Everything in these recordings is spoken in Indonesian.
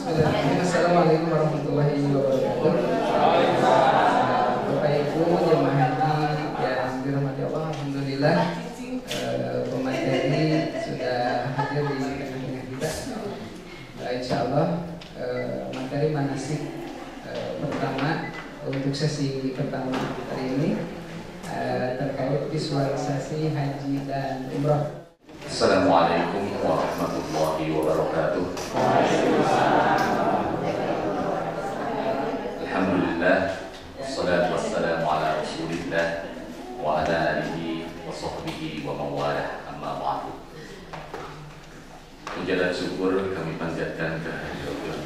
Bismillahirrahmanirrahim. Assalamualaikum warahmatullahi wabarakatuh. Bapak Ibu jemaah haji yang dirahmati Allah, alhamdulillah pemateri sudah hadir di tengah-tengah kita. Insya Allah materi manasik pertama untuk sesi pertama hari ini terkait visualisasi haji dan umroh. Assalamualaikum warahmatullahi wabarakatuh. Alhamdulillah, wassalatu wassalamu ala rasulillah wa ala alihi wa sahbihi wa mawalah, amma ba'du. Puja dan syukur kami panjatkan kehadirat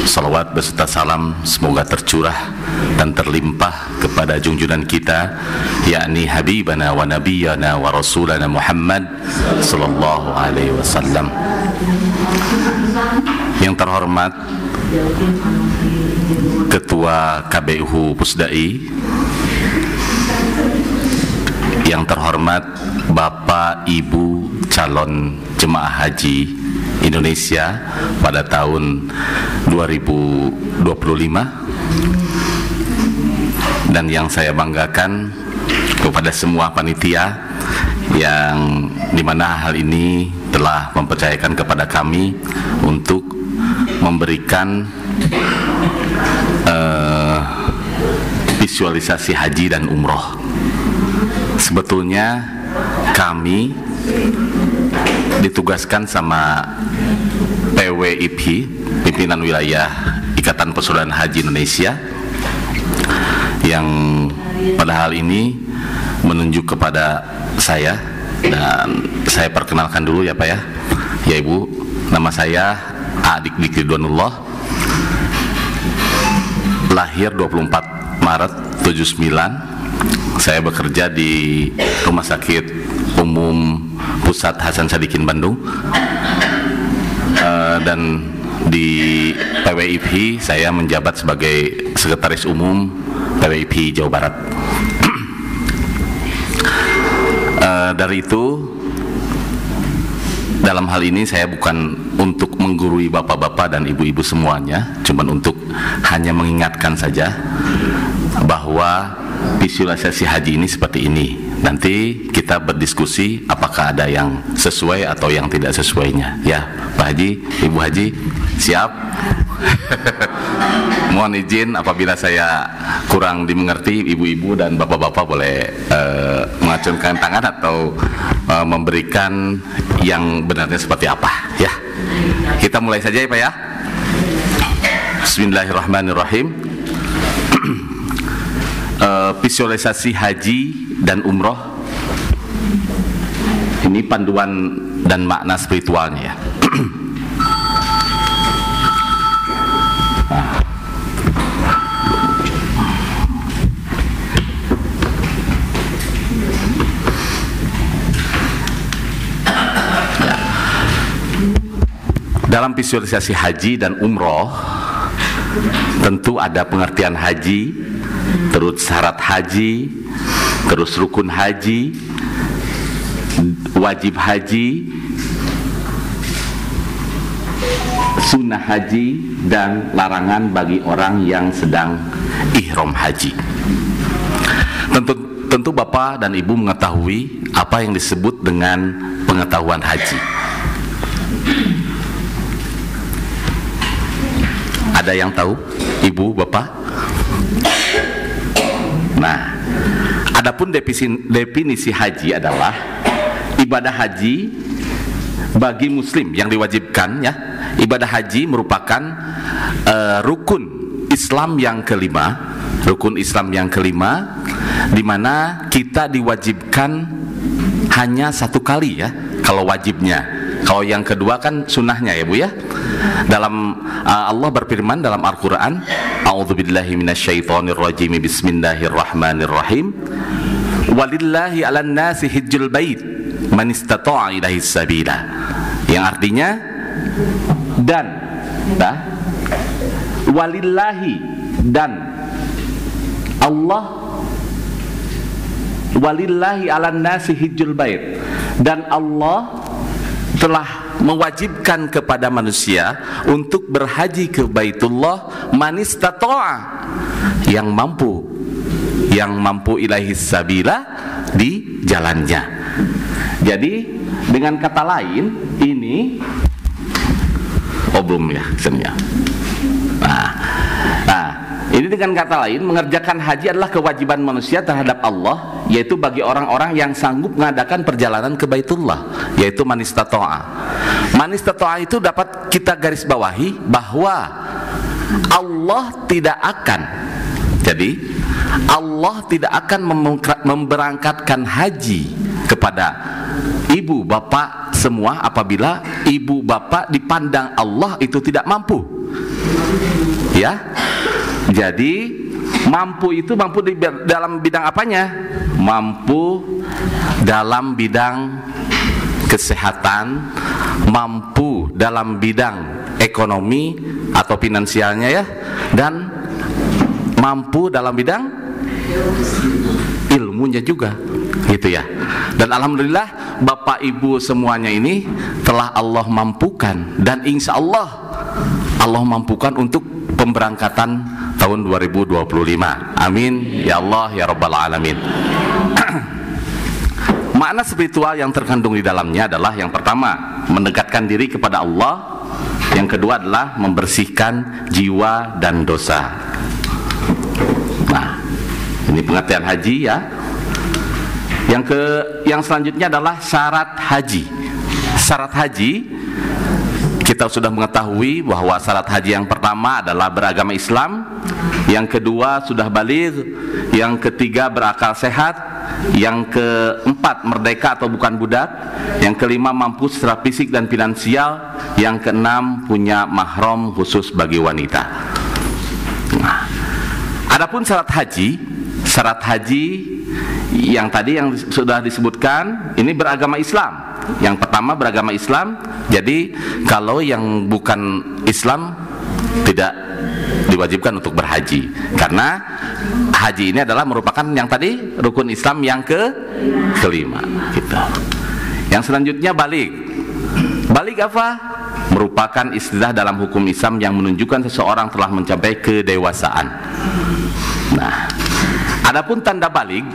salawat beserta salam semoga tercurah dan terlimpah kepada junjungan kita, yakni Habibana wa Nabiyana wa Rasulana Muhammad sallallahu alaihi wasallam. Yang terhormat Ketua KBUH Pusdai, yang terhormat Bapak Ibu calon jemaah haji Indonesia pada tahun 2025, dan yang saya banggakan kepada semua panitia yang dimana hal ini telah mempercayakan kepada kami untuk memberikan visualisasi haji dan umroh. Sebetulnya kami ditugaskan sama PWIP, Pimpinan Wilayah Ikatan Persaudaraan Haji Indonesia, yang pada hal ini menunjuk kepada saya, dan saya perkenalkan dulu ya Pak ya. Ya Ibu, nama saya Adik Dik Ridwanullah, lahir 24 Maret 79. Saya bekerja di Rumah Sakit Umum Pusat Hasan Sadikin Bandung, dan di PWIP saya menjabat sebagai Sekretaris Umum PWIP Jawa Barat. Dari itu, dalam hal ini saya bukan untuk menggurui bapak-bapak dan ibu-ibu semuanya, cuman untuk hanya mengingatkan saja bahwa visualisasi haji ini seperti ini. Nanti kita berdiskusi apakah ada yang sesuai atau yang tidak sesuainya. Ya, Pak Haji, Ibu Haji, siap? Mohon izin apabila saya kurang dimengerti, ibu-ibu dan bapak-bapak boleh mengacungkan tangan atau memberikan yang benarnya seperti apa. Ya, kita mulai saja ya Pak ya. Bismillahirrahmanirrahim. Visualisasi haji dan umroh ini panduan dan makna spiritualnya ya. Dalam visualisasi haji dan umroh tentu ada pengertian haji, terus syarat haji, terus rukun haji, wajib haji, sunnah haji, dan larangan bagi orang yang sedang ihram haji. Tentu Bapak dan Ibu mengetahui apa yang disebut dengan pengetahuan haji. Ada yang tahu, Ibu, Bapak? Nah, adapun definisi haji adalah ibadah haji bagi muslim yang diwajibkan ya. Ibadah haji merupakan rukun Islam yang kelima, di mana kita diwajibkan hanya satu kali ya kalau wajibnya. Kalau yang kedua kan sunnahnya ya Bu ya. Dalam Allah berfirman dalam Al-Quran, A'udzubillahi minasyaitonirrajim, Bismillahirrahmanirrahim, Walillahi 'alan nasi hijjul bait man istata'a ilaihi sabila. Yang artinya walillahi, dan Allah, walillahi 'alan nasi hijjul bait, dan Allah telah mewajibkan kepada manusia untuk berhaji ke Baitullah manistata'a, yang mampu ilaihi sabila, di jalannya. Jadi dengan kata lain ini belum ya sebenarnya. Nah, ini dengan kata lain mengerjakan haji adalah kewajiban manusia terhadap Allah, yaitu bagi orang-orang yang sanggup mengadakan perjalanan ke Baitullah, yaitu manistata'a. Manistata'a itu dapat kita garis bawahi bahwa Allah tidak akan, jadi Allah tidak akan memberangkatkan haji kepada ibu bapak semua apabila ibu bapak dipandang Allah itu tidak mampu. Ya. Jadi mampu itu mampu dalam bidang apanya? Mampu dalam bidang kesehatan, mampu dalam bidang ekonomi atau finansialnya ya, dan mampu dalam bidang ilmunya juga, gitu ya. Dan alhamdulillah bapak ibu semuanya ini telah Allah mampukan, dan insya Allah mampukan untuk pemberangkatan tahun 2025. Amin ya Allah ya Rabbal Alamin. Makna spiritual yang terkandung di dalamnya adalah yang pertama, mendekatkan diri kepada Allah. Yang kedua adalah membersihkan jiwa dan dosa. Nah, ini pengertian haji ya. Yang selanjutnya adalah syarat haji. Syarat haji, kita sudah mengetahui bahwa syarat haji yang pertama adalah beragama Islam, yang kedua sudah baligh, yang ketiga berakal sehat, yang keempat merdeka atau bukan budak, yang kelima mampu secara fisik dan finansial, yang keenam punya mahram khusus bagi wanita. Nah, adapun syarat haji yang tadi yang sudah disebutkan ini beragama Islam. Yang pertama beragama Islam. Jadi kalau yang bukan Islam tidak diwajibkan untuk berhaji, karena haji ini adalah merupakan yang tadi rukun Islam yang kelima gitu. Yang selanjutnya baligh. Baligh apa? Merupakan istilah dalam hukum Islam yang menunjukkan seseorang telah mencapai kedewasaan. Nah, adapun tanda baligh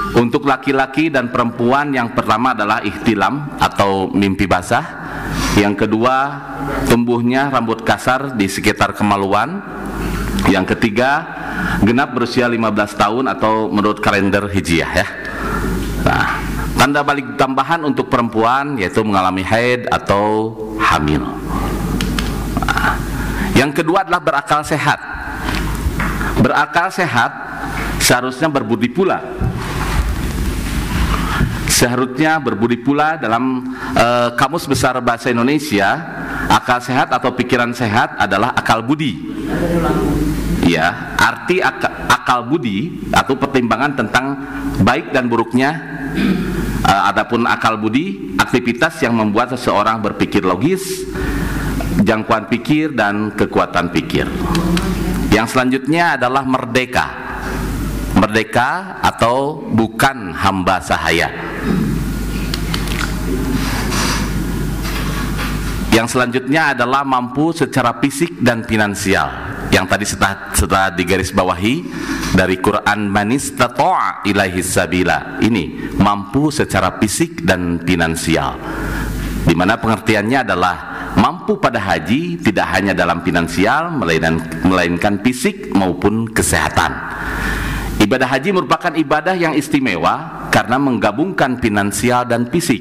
untuk laki-laki dan perempuan, yang pertama adalah ihtilam atau mimpi basah, yang kedua tumbuhnya rambut kasar di sekitar kemaluan, yang ketiga genap berusia 15 tahun atau menurut kalender Hijriah ya. Nah, tanda baligh tambahan untuk perempuan yaitu mengalami haid atau hamil. Nah, yang kedua adalah berakal sehat. Berakal sehat seharusnya berbudi pula. Seharusnya berbudi pula dalam Kamus Besar Bahasa Indonesia, akal sehat atau pikiran sehat adalah akal budi. Ya, arti akal budi atau pertimbangan tentang baik dan buruknya. Adapun akal budi, aktivitas yang membuat seseorang berpikir logis, jangkauan pikir dan kekuatan pikir. Yang selanjutnya adalah merdeka. Merdeka atau bukan hamba sahaya. Yang selanjutnya adalah mampu secara fisik dan finansial. Yang tadi setelah digarisbawahi dari Quran, manistata'a ilaihi sabila. Ini mampu secara fisik dan finansial. Di mana pengertiannya adalah mampu pada haji tidak hanya dalam finansial, melainkan fisik maupun kesehatan. Ibadah haji merupakan ibadah yang istimewa karena menggabungkan finansial dan fisik.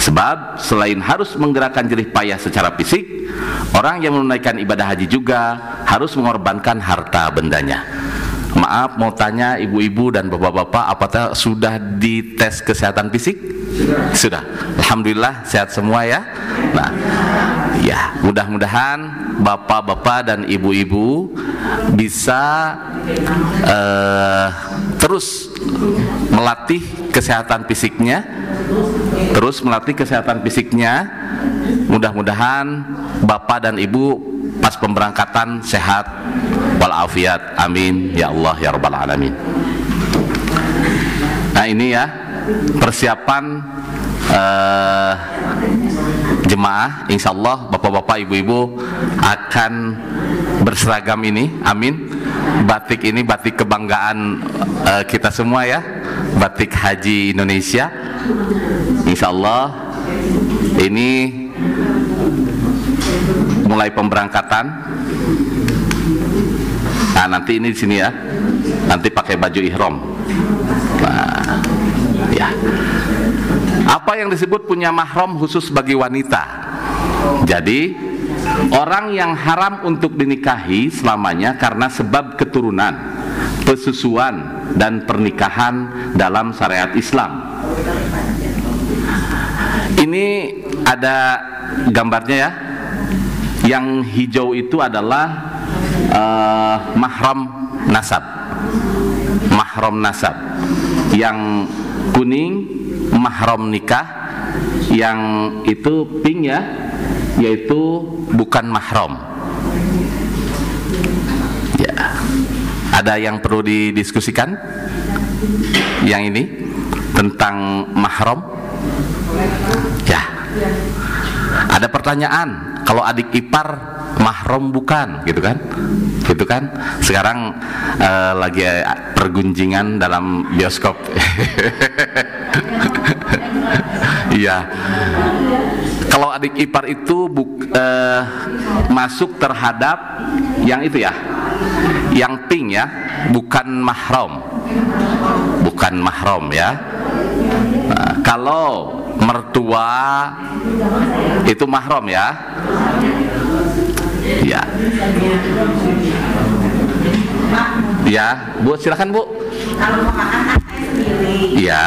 Sebab selain harus menggerakkan jerih payah secara fisik, orang yang menunaikan ibadah haji juga harus mengorbankan harta bendanya. Maaf, mau tanya ibu-ibu dan bapak-bapak, apakah sudah dites kesehatan fisik? Sudah. Alhamdulillah sehat semua ya. Nah, ya, mudah-mudahan bapak-bapak dan ibu-ibu bisa terus melatih kesehatan fisiknya, mudah-mudahan bapak dan ibu pas pemberangkatan sehat walafiat. Amin ya Allah ya Rabbal Alamin. Nah, ini ya persiapan jemaah, insya Allah bapak-bapak, ibu-ibu akan berseragam ini, amin. Batik ini batik kebanggaan kita semua ya, batik haji Indonesia. Insya Allah ini mulai pemberangkatan. Nah, nanti ini di sini ya, nanti pakai baju ihram. Nah, ya. Apa yang disebut punya mahram khusus bagi wanita? Jadi orang yang haram untuk dinikahi selamanya karena sebab keturunan, pesusuan dan pernikahan dalam syariat Islam. Ini ada gambarnya ya. Yang hijau itu adalah mahram nasab. Mahram nasab. Yang kuning mahram nikah, yang itu pink ya, yaitu bukan mahram. Ya. Ada yang perlu didiskusikan? Yang ini tentang mahram? Ya. Ada pertanyaan, kalau adik ipar mahram bukan, gitu kan? Gitu kan? Sekarang lagi pergunjingan dalam bioskop. Iya. Kalau adik ipar itu masuk terhadap yang itu ya, yang pink ya, bukan mahram, bukan mahram ya. Nah, kalau mertua itu mahram ya. Ya. Ya, Bu, silakan Bu. Kalau mau makan kan saya sendiri. Iya.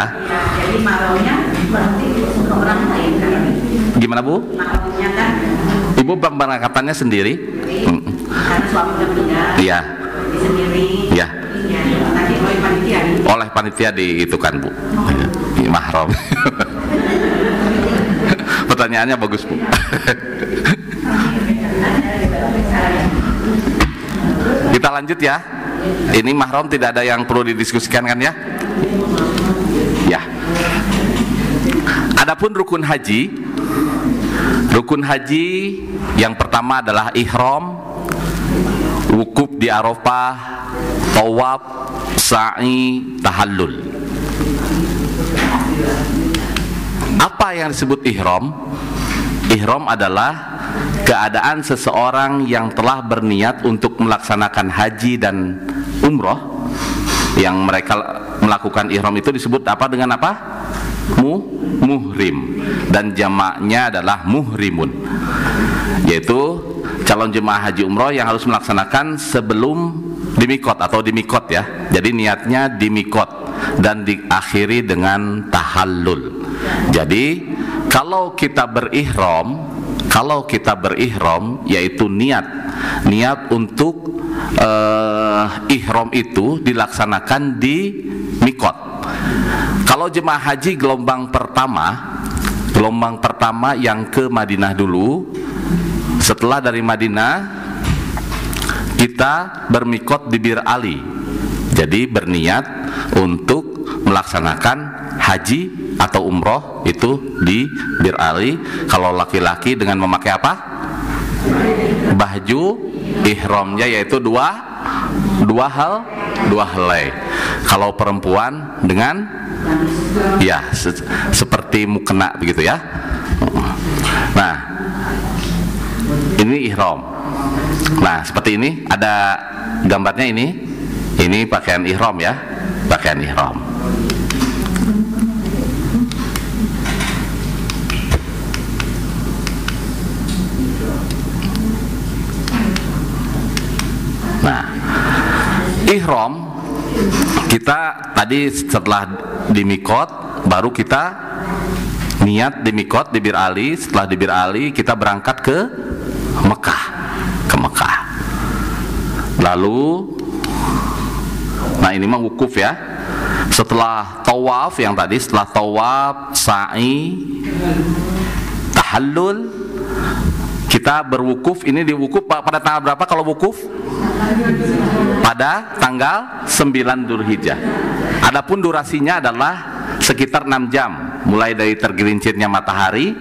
Jadi mahramnya berarti ke orang lain kan. Gimana Bu? Mahramnya kan. Ibu pemberangkatannya sendiri? Karena suami udah meninggal. Iya. Jadi sendiri. Iya. Tadi oleh panitia. Oleh panitia di itu kan Bu. Mahram. Pertanyaannya bagus Bu. Kita lanjut ya. Ini mahram tidak ada yang perlu didiskusikan kan ya? Ya. Adapun rukun haji. Rukun haji yang pertama adalah ihram, wukuf di Arafah, tawaf, sa'i, tahallul. Apa yang disebut ihram? Ihram adalah keadaan seseorang yang telah berniat untuk melaksanakan haji dan umroh. Yang mereka melakukan ihram itu disebut apa, dengan apa? Muhrim, dan jamaknya adalah muhrimun, yaitu calon jemaah haji umroh yang harus melaksanakan sebelum di mikot atau di mikot ya. Jadi niatnya di mikot dan diakhiri dengan tahallul. Jadi kalau kita berihram yaitu niat untuk ihram itu dilaksanakan di mikot. Kalau jemaah haji gelombang pertama yang ke Madinah dulu, setelah dari Madinah kita bermikot di Bir Ali. Jadi berniat untuk melaksanakan haji atau umroh itu di Bir Ali. Kalau laki-laki dengan memakai apa? Baju ihramnya yaitu dua helai. Kalau perempuan dengan ya seperti mukena begitu ya. Nah, ini ihram. Nah, seperti ini ada gambarnya ini. Ini pakaian ihram ya, pakaian ihram. Nah, ihram kita tadi setelah di mikot baru kita niat di mikot di Bir Ali. Setelah di Bir Ali kita berangkat ke Mekah, lalu nah ini mah wukuf ya. Setelah tawaf yang tadi, setelah tawaf, sa'i, tahallul, kita berwukuf. Ini diwukuf pada tanggal berapa kalau wukuf? Pada tanggal 9 Dzulhijjah. Adapun durasinya adalah sekitar 6 jam, mulai dari tergelincirnya matahari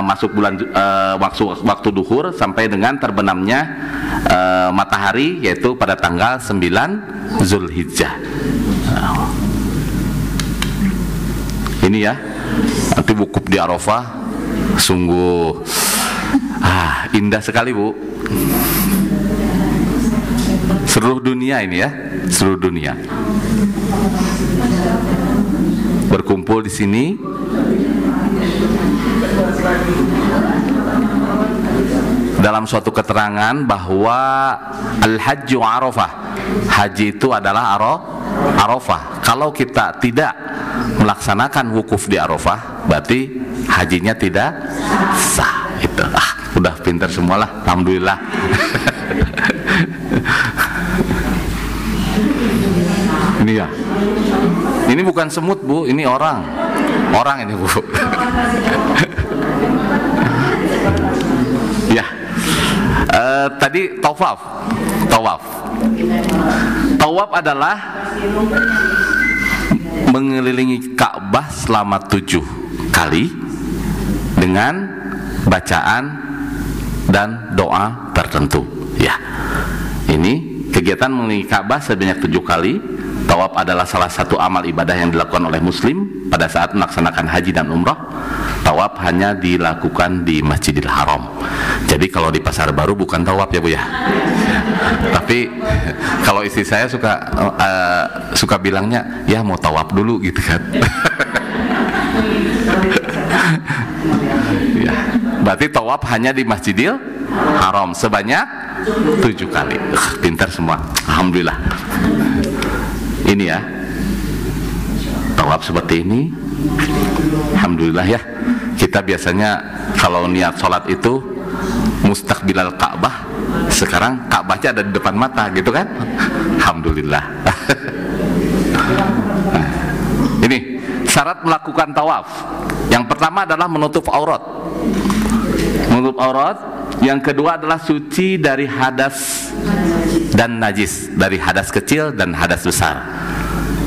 masuk bulan waktu duhur sampai dengan terbenamnya matahari, yaitu pada tanggal 9 Zulhijjah. Ini ya, nanti wukuf di Arafah sungguh indah sekali, Bu. Seluruh dunia ini ya, seluruh dunia berkumpul di sini. Dalam suatu keterangan bahwa al-hajju Arafah, haji itu adalah Arafah. Kalau kita tidak melaksanakan wukuf di Arafah, berarti hajinya tidak sah. Itu udah pintar semualah, alhamdulillah. Ini ya, ini bukan semut, Bu, ini orang ini, Bu. Ya, tadi tawaf adalah mengelilingi Ka'bah selama 7 kali dengan bacaan dan doa tertentu. Ya, ini kegiatan mengelilingi Ka'bah sebanyak 7 kali. Tawaf adalah salah satu amal ibadah yang dilakukan oleh Muslim pada saat melaksanakan haji dan umrah. Tawaf hanya dilakukan di Masjidil Haram. Jadi kalau di Pasar Baru bukan tawaf ya, Bu ya. Tapi kalau istri saya suka bilangnya, ya mau tawaf dulu gitu kan. Ya, berarti tawaf hanya di Masjidil Haram sebanyak 7 kali. Pintar semua, alhamdulillah. Ini ya, tawaf seperti ini, alhamdulillah ya. Kita biasanya kalau niat sholat itu mustaqbilal Ka'bah, sekarang Ka'bahnya ada di depan mata gitu kan, alhamdulillah. Nah, ini syarat melakukan tawaf. Yang pertama adalah menutup aurat. Menutup aurat. Yang kedua adalah suci dari hadas dan najis, dari hadas kecil dan hadas besar.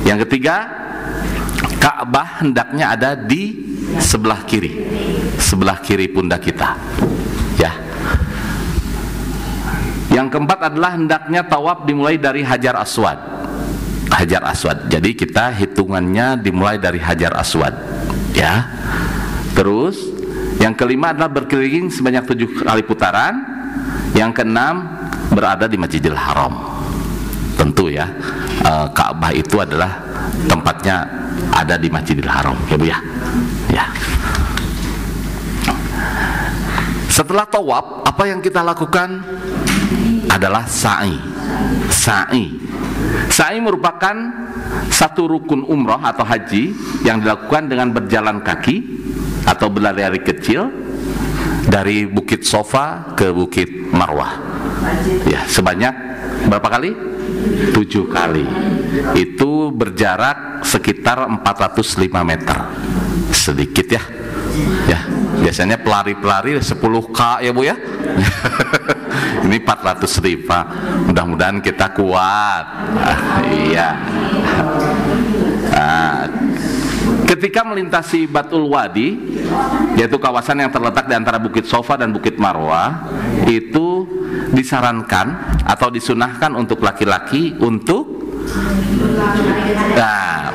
Yang ketiga, Ka'bah hendaknya ada di sebelah kiri pundak kita. Ya. Yang keempat adalah hendaknya tawaf dimulai dari Hajar Aswad. Hajar Aswad. Jadi kita hitungannya dimulai dari Hajar Aswad. Ya. Terus yang kelima adalah berkeliling sebanyak 7 kali putaran. Yang keenam berada di Masjidil Haram. Tentu ya, Ka'bah itu adalah tempatnya ada di Masjidil Haram, ya Bu ya. Ya. Setelah tawaf, apa yang kita lakukan adalah sa'i. Sa'i merupakan satu rukun umrah atau haji yang dilakukan dengan berjalan kaki atau berlari-lari kecil dari Bukit Sofa ke Bukit Marwah. Ya, sebanyak berapa kali? 7 kali. Itu berjarak sekitar 405 meter. Sedikit ya. Ya, biasanya pelari-pelari 10K ya Bu ya. Ini 405. Mudah-mudahan kita kuat. Iya. Ketika melintasi Batul Wadi, yaitu kawasan yang terletak di antara Bukit Sofa dan Bukit Marwah, itu disarankan atau disunahkan untuk laki-laki untuk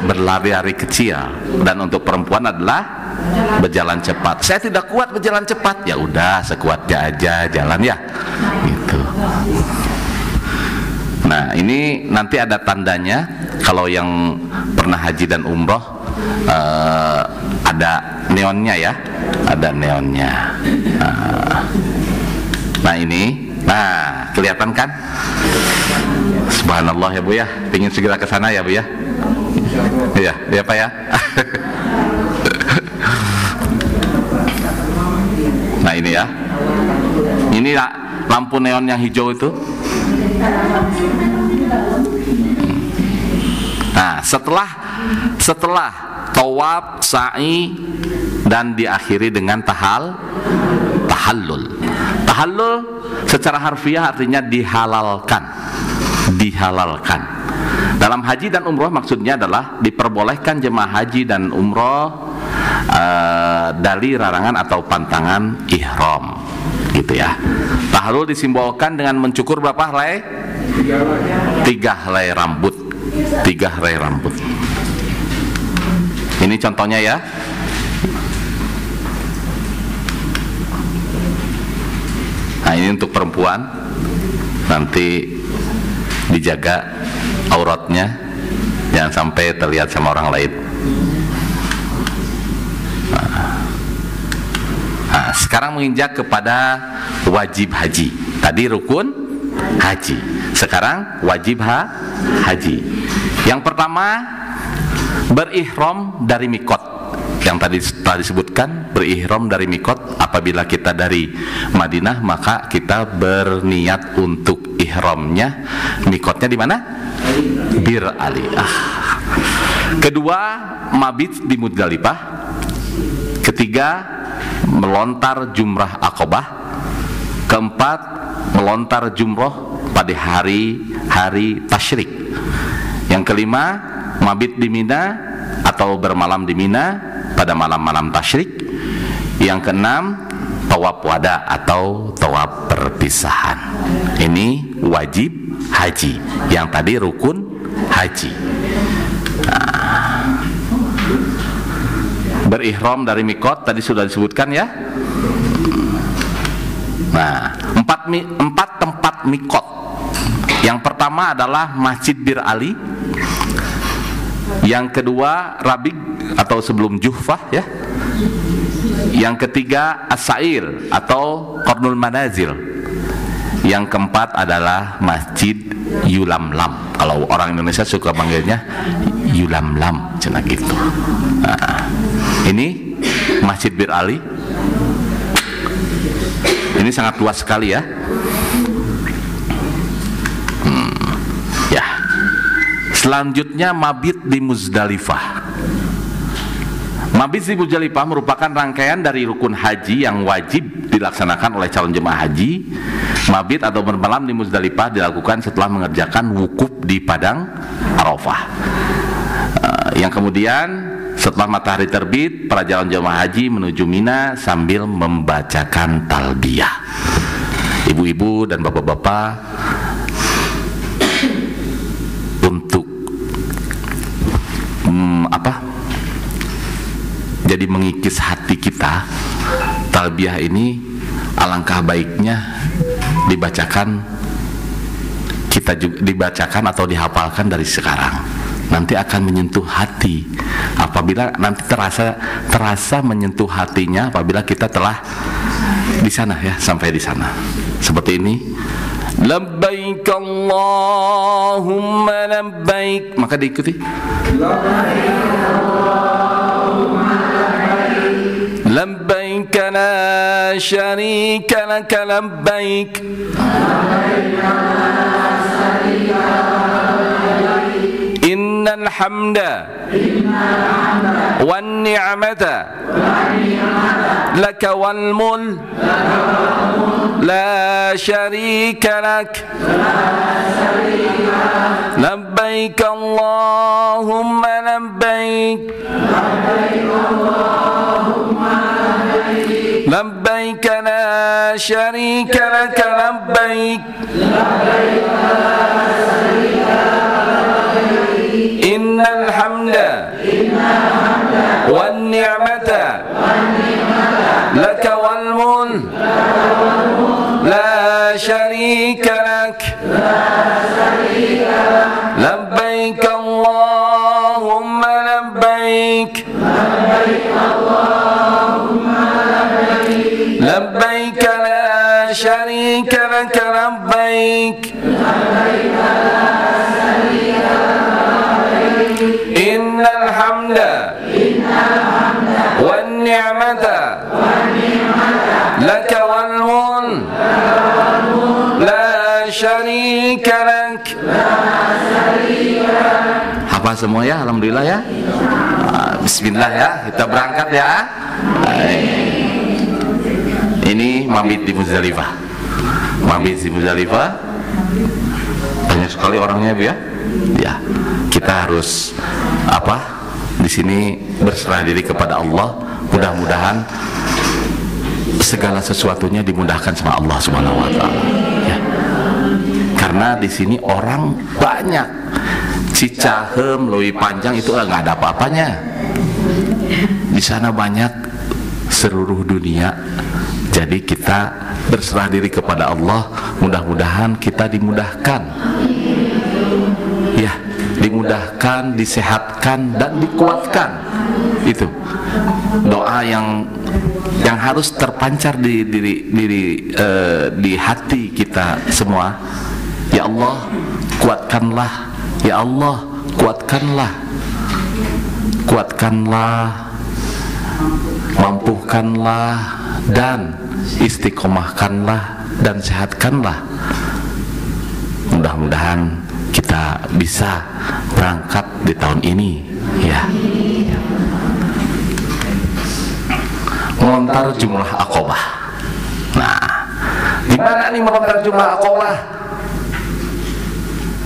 berlari-lari kecil, dan untuk perempuan adalah berjalan cepat. Saya tidak kuat berjalan cepat, ya udah sekuatnya aja jalan ya, gitu. Nah, ini nanti ada tandanya. Kalau yang pernah haji dan umroh, ada neonnya ya, ada neonnya. Nah ini, kelihatan kan? Subhanallah ya Bu ya, ingin segera ke sana ya Bu ya. Iya, ya Pak ya. Nah ini ya, ini lampu neon yang hijau itu. Nah, setelah tawaf, sa'i, dan diakhiri dengan tahallul. Tahallul secara harfiah artinya dihalalkan. Dalam haji dan umroh maksudnya adalah diperbolehkan jemaah haji dan umroh dari larangan atau pantangan ihram, gitu ya. Tahlul disimbolkan dengan mencukur berapa helai? 3 helai rambut. 3 helai rambut. Ini contohnya ya. Nah, ini untuk perempuan, nanti dijaga auratnya, jangan sampai terlihat sama orang lain. Nah, sekarang menginjak kepada wajib haji. Tadi rukun haji, sekarang wajib haji. Yang pertama, berihram dari mikot. Yang tadi telah disebutkan, berihram dari mikot. Apabila kita dari Madinah, maka kita berniat untuk ihramnya. Mikotnya di mana? Bir Ali. Kedua, mabit di Muzdalifah. Ketiga, melontar jumrah Aqabah. Keempat, melontar jumroh pada hari tasyrik. Yang kelima, mabit di Mina atau bermalam di Mina pada malam-malam tasyrik. Yang keenam, tawaf wada atau tawaf perpisahan. Ini wajib haji. Yang tadi rukun haji. Berihram dari mikot tadi sudah disebutkan ya. Nah, empat tempat mikot. Yang pertama adalah Masjid Bir Ali. Yang kedua Rabig atau sebelum Juhfah ya. Yang ketiga As-Sa'ir atau Qarnul Manazil. Yang keempat adalah Masjid Yulamlam. Kalau orang Indonesia suka panggilnya Yulamlam, cina gitu. Nah, ini Masjid Bir Ali. Ini sangat luas sekali ya. Ya. Selanjutnya mabit di Muzdalifah. Mabit di Muzdalifah merupakan rangkaian dari rukun haji yang wajib dilaksanakan oleh calon jemaah haji. Mabit atau bermalam di Muzdalifah dilakukan setelah mengerjakan wukuf di padang Arafah. Yang kemudian setelah matahari terbit, para calon jemaah haji menuju Mina sambil membacakan talbiyah. Ibu-ibu dan bapak-bapak, untuk jadi mengikis hati kita, talbiyah ini alangkah baiknya dibacakan atau dihafalkan dari sekarang. Nanti akan menyentuh hati. Apabila nanti terasa menyentuh hatinya apabila kita telah di sana ya, sampai di sana. Seperti ini. Labbaik Allahumma labbaik. Maka diikuti. Labbaik Allahumma labbaik. Labbaik la syarika laka labbaik. Labbaik la syarika laka. Innal hamda wan ni'mata laka wal mulk la syarika lak. Labbaik Allahumma labbaik. Labbaik la syarika laka labbaik. Innal hamda wan ni'mata laka wal mulk la syarika lak. Labbaik Allahumma labbaik. Labbaik la syarika lak labbaik. Innal hamda wan ni'mata laka wal mulk la syarika lak. Hafal semua ya, alhamdulillah ya. Bismillah ya, kita berangkat ya. Ini mabit di Muzdalifah. Mabit di Muzdalifah. Banyak banyak sekali orangnya Bu ya. Ya, kita harus di sini berserah diri kepada Allah. Mudah-mudahan segala sesuatunya dimudahkan sama Allah Subhanahu wa taala. Ya. Karena di sini orang banyak. Cicahem, leuwih panjang itu nggak ada apa-apanya. Di sana banyak seluruh dunia. Jadi kita berserah diri kepada Allah. Mudah-mudahan kita dimudahkan. Ya, dimudahkan, disehatkan dan dikuatkan. Itu doa yang harus terpancar di hati kita semua. Ya Allah, kuatkanlah. Ya Allah, kuatkanlah. Kuatkanlah, mampukanlah, dan istiqomahkanlah dan sehatkanlah. Mudah-mudahan kita bisa berangkat di tahun ini, ya. Melontar jumrah Aqabah. Nah, di mana nih melontar jumrah Aqabah?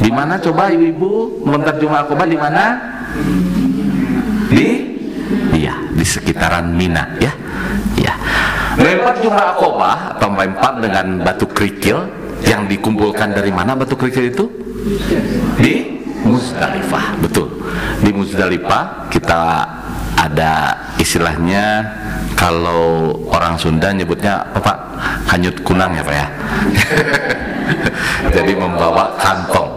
Di mana coba ibu-ibu melontar jumrah Aqabah di mana? Di sekitaran Mina, ya. Ya. Melempar jumrah Aqabah atau melempar dengan batu kerikil yang dikumpulkan dari mana batu kerikil itu? Di Muzdalifah, betul. Di Muzdalifah kita ada istilahnya, kalau orang Sunda nyebutnya apa Pak? Hanyut kunang ya Pak ya. Jadi membawa kantong,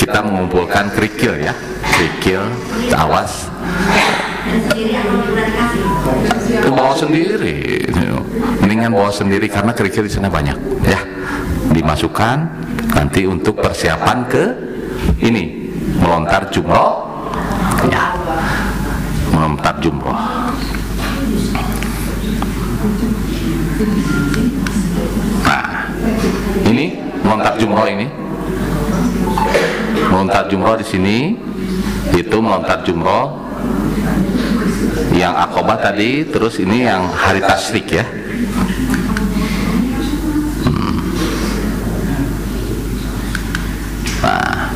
kita mengumpulkan kerikil ya, kerikil, awas. Bawa sendiri, mendingan bawa sendiri karena kerikil di sana banyak ya. Dimasukkan nanti untuk persiapan ke ini melontar jumroh ya, melontar jumroh. Nah, ini melontar jumroh ini, melontar jumroh di sini itu melontar jumroh yang Aqabah tadi, terus ini yang hari tasyrik ya. Nah,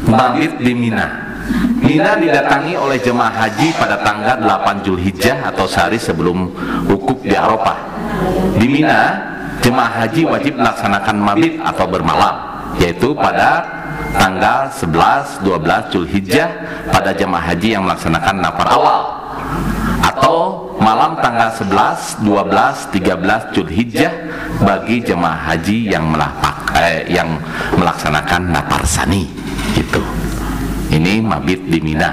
mabit di Mina. Mina didatangi oleh jemaah haji pada tanggal 8 Zulhijjah atau sehari sebelum wukuf di Arafah. Di Mina, jemaah haji wajib melaksanakan mabit atau bermalam, yaitu pada tanggal 11, 12 Zulhijjah pada jemaah haji yang melaksanakan nafar awal, atau malam tanggal 11, 12, 13 Zulhijjah bagi jemaah haji yang melaksanakan nafar sani. Gitu. Ini mabit di Mina.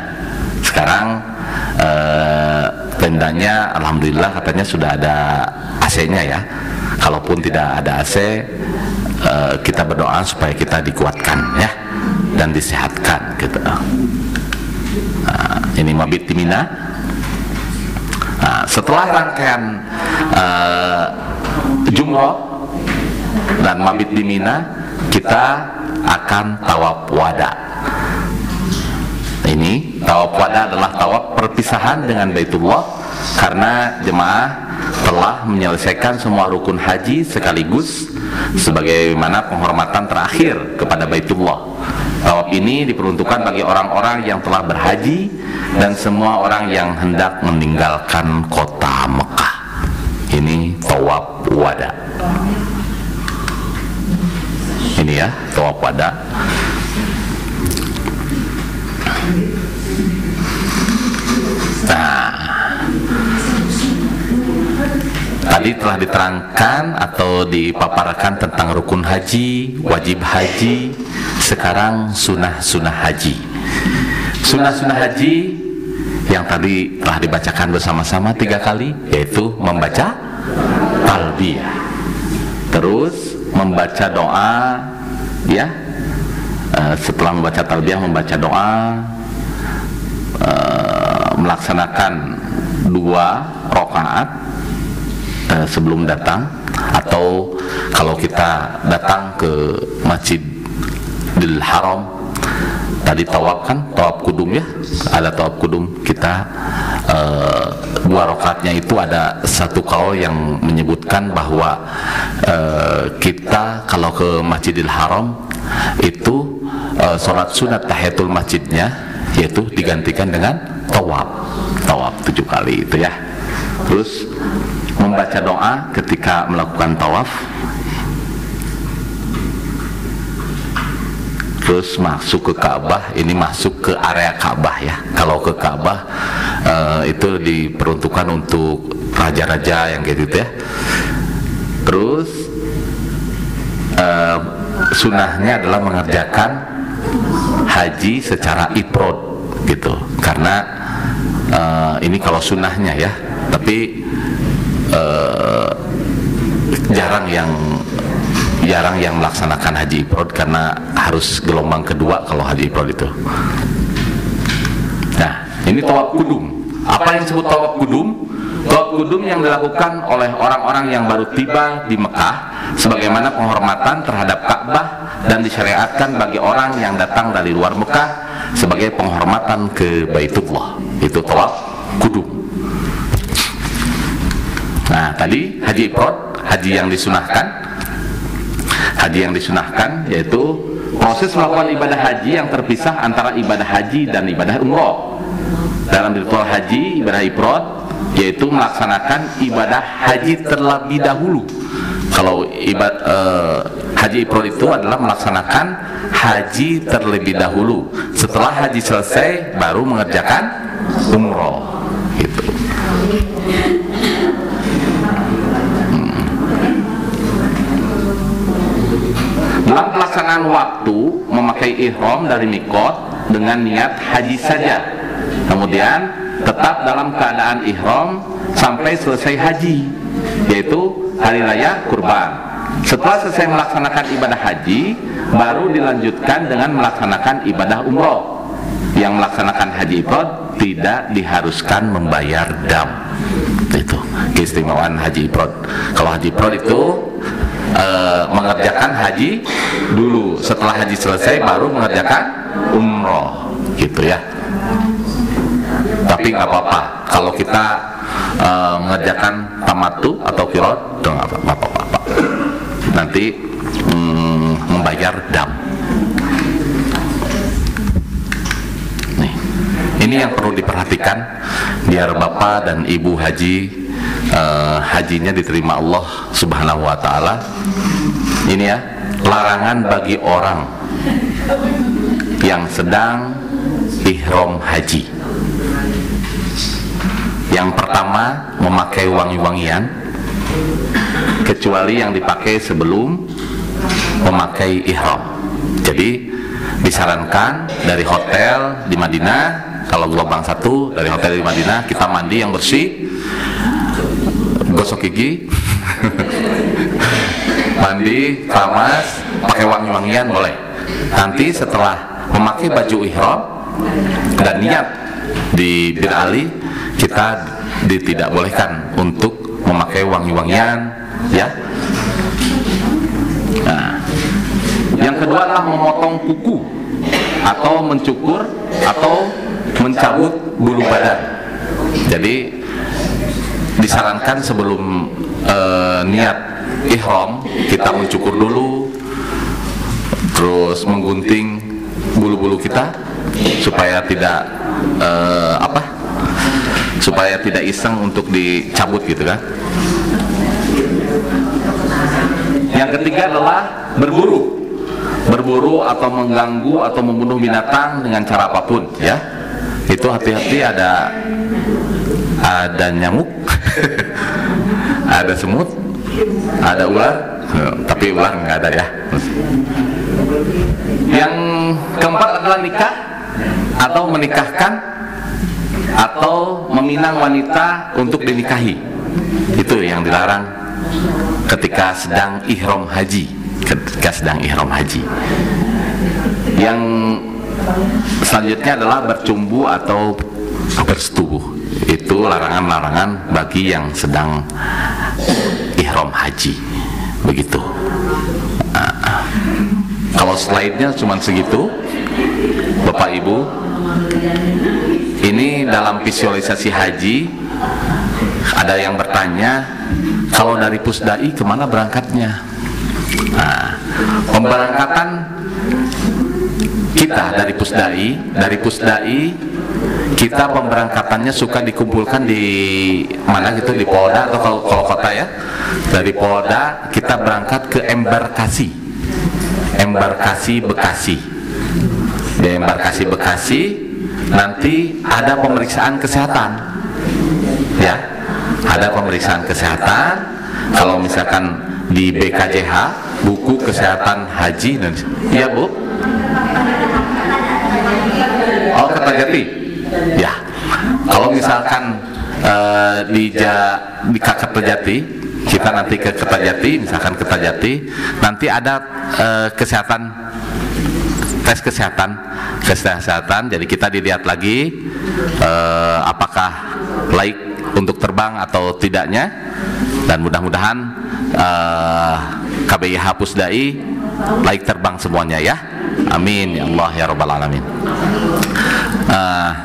Sekarang tendanya alhamdulillah katanya sudah ada AC-nya ya. Kalaupun tidak ada AC, kita berdoa supaya kita dikuatkan ya dan disehatkan gitu. Nah, ini mabit di Mina. Nah, setelah rangkaian jumroh dan mabit di Mina, kita akan tawaf wada. Ini tawaf wada adalah tawaf perpisahan dengan Baitullah, karena jemaah telah menyelesaikan semua rukun haji sekaligus sebagaimana penghormatan terakhir kepada Baitullah. Tawaf ini diperuntukkan bagi orang-orang yang telah berhaji dan semua orang yang hendak meninggalkan kota Mekah. Ini tawaf wada. Ini ya, tawaf wada. Nah, tadi telah diterangkan atau dipaparkan tentang rukun haji, wajib haji. Sekarang sunnah-sunnah haji. Sunnah-sunnah haji yang tadi telah dibacakan bersama-sama 3 kali, yaitu membaca talbiyah, terus membaca doa ya. Setelah membaca talbiyah, membaca doa, melaksanakan 2 rakaat sebelum datang, atau kalau kita datang ke Masjidil Haram tadi tawaf kan, tawaf kudum ya, ada tawaf kudum, kita 2 rakaatnya itu ada satu kaul yang menyebutkan bahwa kita kalau ke Masjidil Haram itu sholat sunat tahiyatul masjidnya yaitu digantikan dengan tawaf 7 kali itu ya. Terus membaca doa ketika melakukan tawaf, terus masuk ke Ka'bah, ini masuk ke area Ka'bah ya. Kalau ke Ka'bah itu diperuntukkan untuk raja-raja yang gitu ya. Terus sunnahnya adalah mengerjakan haji secara ifrad gitu, karena ini kalau sunnahnya ya, tapi jarang yang melaksanakan haji ifrad karena harus gelombang kedua kalau haji ifrad itu. Nah, ini tawaf kudum. Apa yang disebut tawaf kudum? Tawaf kudum yang dilakukan oleh orang-orang yang baru tiba di Mekah sebagaimana penghormatan terhadap Ka'bah dan disyariatkan bagi orang yang datang dari luar Mekah sebagai penghormatan ke Baitullah. Itu tawaf kudum. Nah, tadi haji ifrad, haji yang disunahkan. Haji yang disunahkan yaitu proses melakukan ibadah haji yang terpisah antara ibadah haji dan ibadah umroh. Dalam ritual haji, ibadah ifrad yaitu melaksanakan ibadah haji terlebih dahulu. Kalau haji ifrad itu adalah melaksanakan haji terlebih dahulu. Setelah haji selesai baru mengerjakan umroh gitu. Dalam pelaksanaan waktu memakai ihram dari mikot dengan niat haji saja, kemudian tetap dalam keadaan ihram sampai selesai haji, yaitu hari raya kurban. Setelah selesai melaksanakan ibadah haji, baru dilanjutkan dengan melaksanakan ibadah umroh. Yang melaksanakan haji ifrad tidak diharuskan membayar dam. Itu keistimewaan haji ifrad. Kalau haji ifrad itu mengerjakan haji dulu, setelah haji selesai baru mengerjakan umroh gitu ya. Tapi nggak apa-apa kalau kita mengerjakan tamattu atau kirot, itu nggak apa-apa, nanti membayar dam. Nih, ini yang perlu diperhatikan biar bapak dan ibu haji hajinya diterima Allah Subhanahu wa Ta'ala. Ini ya, larangan bagi orang yang sedang ihram haji. Yang pertama, memakai wangi-wangian kecuali yang dipakai sebelum memakai ihram. Jadi disarankan dari hotel di Madinah, kalau gelombang 1 dari hotel di Madinah kita mandi yang bersih, gosok gigi, mandi, keramas, pakai wangi-wangian boleh. Nanti setelah memakai baju ihram dan niat di Bir Ali, kita tidak bolehkan untuk memakai wangi-wangian ya. Nah, yang kedua adalah memotong kuku atau mencukur atau mencabut bulu badan. Jadi disarankan sebelum niat ihram kita mencukur dulu, terus menggunting bulu-bulu kita supaya tidak supaya tidak iseng untuk dicabut gitu kan. Yang ketiga adalah berburu atau mengganggu atau membunuh binatang dengan cara apapun ya. Itu hati-hati, ada nyamuk ada semut, ada ular, tapi ular nggak ada ya. Yang keempat adalah nikah atau menikahkan atau meminang wanita untuk dinikahi. Itu yang dilarang ketika sedang ihram haji. Yang selanjutnya adalah bercumbu atau bersetubuh. Itu larangan-larangan bagi yang sedang ihram haji. Begitu. Kalau slide-nya cuma segitu, Bapak Ibu, ini dalam visualisasi haji ada yang bertanya, kalau dari Pusdai kemana berangkatnya? Nah, pemberangkatan kita dari Pusdai kita pemberangkatannya suka dikumpulkan di mana gitu, di Polda atau kalau kota ya. Dari Polda kita berangkat ke embarkasi Bekasi. Di embarkasi Bekasi nanti ada pemeriksaan kesehatan, ya. Ada pemeriksaan kesehatan. Kalau misalkan di BKJH, buku kesehatan haji, dan iya Bu. Oh, Kertajati. Ya. Kalau misalkan di Kertajati, kita nanti ke Kertajati, misalkan Kertajati, nanti ada tes kesehatan. Jadi kita dilihat lagi apakah layak untuk terbang atau tidaknya, dan mudah-mudahan KBIH Pusdai layak terbang semuanya ya. Amin ya Allah ya Rabbal Alamin.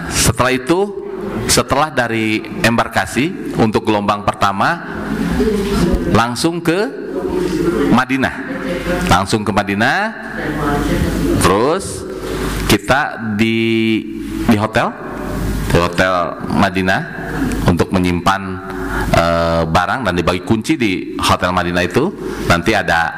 Setelah itu, setelah dari embarkasi untuk gelombang pertama langsung ke Madinah, terus kita di hotel Madinah untuk menyimpan barang dan dibagi kunci di hotel Madinah itu. Nanti ada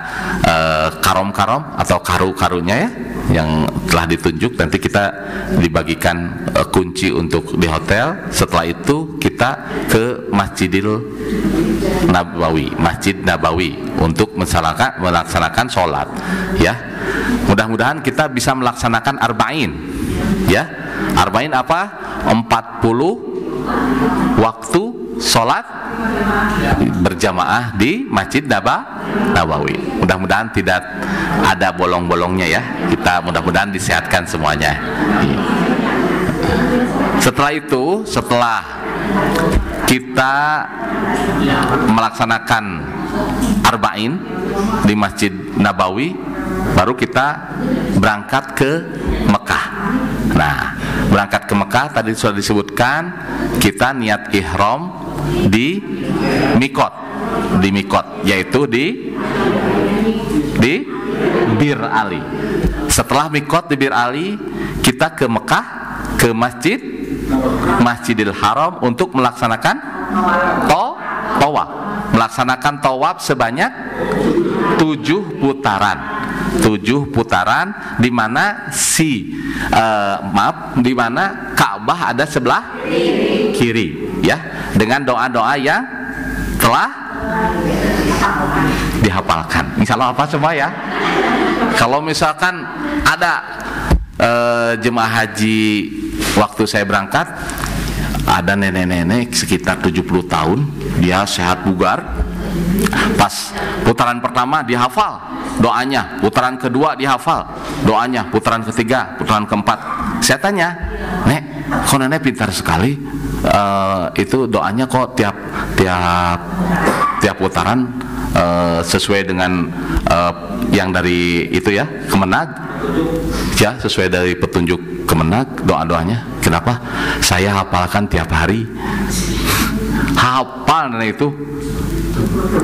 karom-karom atau karu-karunya ya yang telah ditunjuk, nanti kita dibagikan kunci untuk di hotel. Setelah itu kita ke Masjid Nabawi untuk melaksanakan sholat ya. Mudah-mudahan kita bisa melaksanakan arba'in ya. Arba'in apa? 40 waktu sholat berjamaah di Masjid Nabawi. Mudah-mudahan tidak ada bolong-bolongnya ya. Kita mudah-mudahan disehatkan semuanya. Setelah itu, setelah kita melaksanakan arba'in di Masjid Nabawi, baru kita berangkat ke Mekah. Nah, berangkat ke Mekah tadi sudah disebutkan, kita niat ihram di mikot, yaitu di Bir Ali. Setelah mikot di Bir Ali, kita ke Mekah, ke Masjidil Haram untuk melaksanakan tawaf. Melaksanakan tawaf sebanyak 7 putaran, di mana di mana Ka'bah ada sebelah kiri ya, dengan doa-doa yang telah dihafalkan. Insya Allah apa semua ya. Kalau misalkan ada jemaah haji waktu saya berangkat, ada nenek-nenek sekitar 70 tahun, dia sehat bugar. Pas putaran pertama dihafal doanya, putaran kedua dihafal doanya, putaran ketiga, putaran keempat. Saya tanya, "Nek, kok nenek pintar sekali? Itu doanya kok tiap putaran sesuai dengan yang dari itu ya, Kemenag ya, sesuai dari petunjuk Kemenag doa-doanya." Kenapa? Saya hafalkan tiap hari. Hafal nenek itu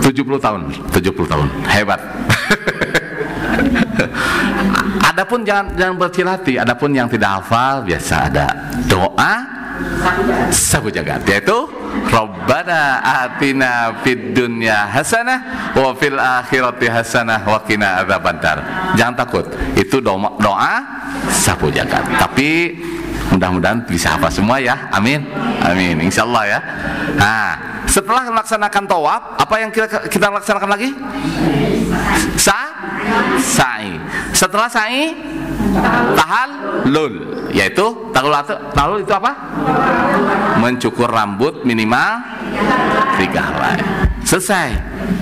70 tahun, hebat. Adapun jangan berhati-hati. Adapun yang tidak hafal, biasa ada doa sabu jagat, yaitu Rabbana atina fid dunya hasanah wa fil akhirati hasanah wa qina adzabannar. Jangan takut, itu doa sabu jagat. Tapi mudah-mudahan bisa hafal semua ya. Amin. Amin. Insyaallah ya. Nah, setelah melaksanakan tawaf, apa yang kita laksanakan lagi? Sa'i. Setelah sa'i, tahallul, yaitu tahallul itu apa? Mencukur rambut minimal 3 helai. Selesai.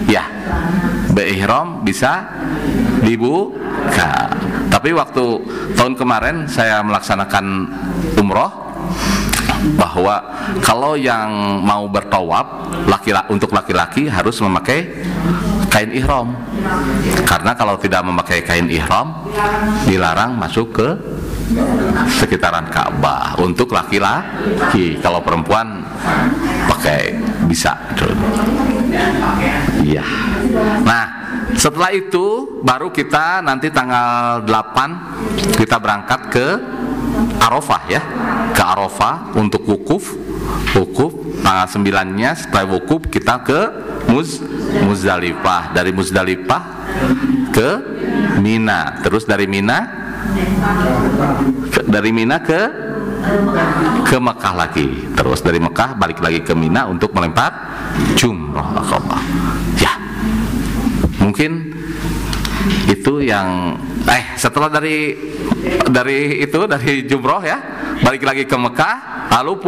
Ya. Berihram bisa dibuka. Tapi waktu tahun kemarin saya melaksanakan umroh, bahwa kalau yang mau bertawaf untuk laki-laki harus memakai kain ihram, karena kalau tidak memakai kain ihram dilarang masuk ke sekitaran Ka'bah untuk laki-laki. Kalau perempuan pakai bisa. Iya. Nah, setelah itu baru kita nanti tanggal 8 kita berangkat ke Arafah ya. Ke Arafah untuk wukuf tanggal 9-nya. Setelah wukuf kita ke Muzdalifah. Dari Muzdalifah ke Mina. Terus dari Mina ke Mekah lagi. Terus dari Mekah balik lagi ke Mina untuk melempar jumrah akobah. Ya, mungkin itu yang setelah dari jumrah ya, balik lagi ke Mekah, lalu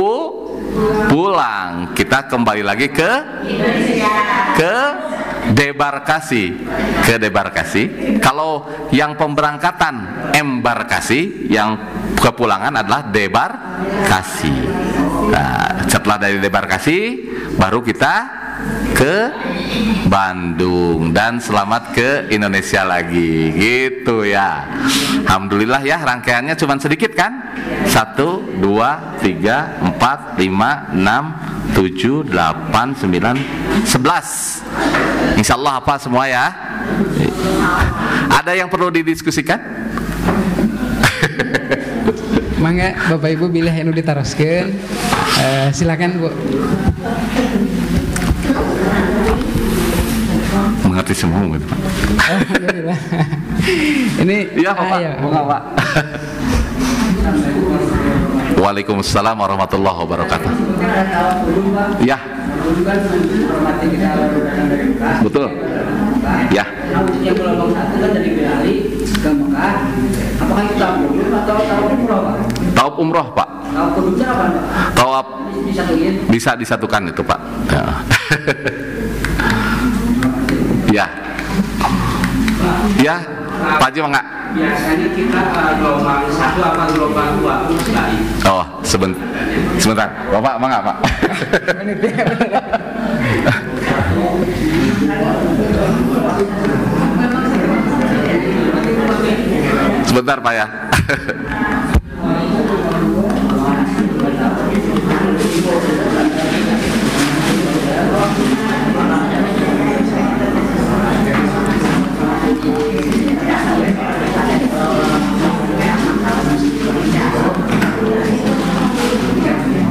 pulang kita kembali lagi ke debarkasi. Kalau yang pemberangkatan embarkasi, yang kepulangan adalah debarkasi. Nah, setelah dari debarkasi baru kita ke Bandung dan selamat ke Indonesia lagi gitu ya. Alhamdulillah ya, rangkaiannya cuma sedikit kan? 1, 2, 3, 4, 5, 6, 7, 8, 9, 11. Insya Allah apa semua ya? Ada yang perlu didiskusikan? Mangga Bapak Ibu bilih anu ditaroskeun. Silakan Bu. Mengerti semua gitu Pak. Alhamdulillah. Ini iya Pak, bunga Pak. Waalaikumsalam warahmatullahi wabarakatuh. Ya. Betul. Ya. Gelombang 1 kan dari Bali ke Mekah. Apakah itu tawaf atau tawaf umroh Pak? Tawaf umroh Pak. Tawaf kedua apa Pak? Tawaf disatuin. bisa disatukan itu Pak. Ya. Ya. Ya, Pak Haji enggak? Biasanya kita gelombang 1 apa gelombang 2 sekali. Oh, sebentar. Bapak enggak, Pak? Sebentar Pak ya.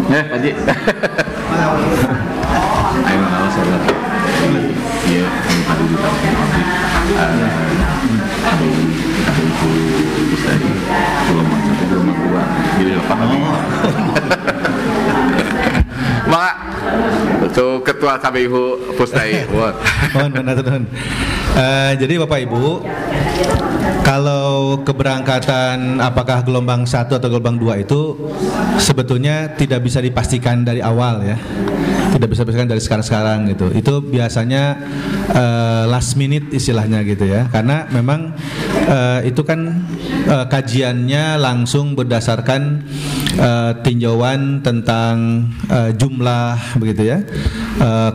Pak Haji. Ayo nama saya. Iya, tadi ditawarin dari gelombang 1 gelombang 2 jadi lepas lagi. Mak, tuh ketua KBIHU Pusdai. Jadi Bapak Ibu, kalau keberangkatan apakah gelombang 1 atau gelombang 2 itu sebetulnya tidak bisa dipastikan dari awal ya. Tidak bisa dipastikan dari sekarang gitu. Itu biasanya last minute istilahnya gitu ya. Karena memang itu kan kajiannya langsung berdasarkan tinjauan tentang jumlah begitu ya.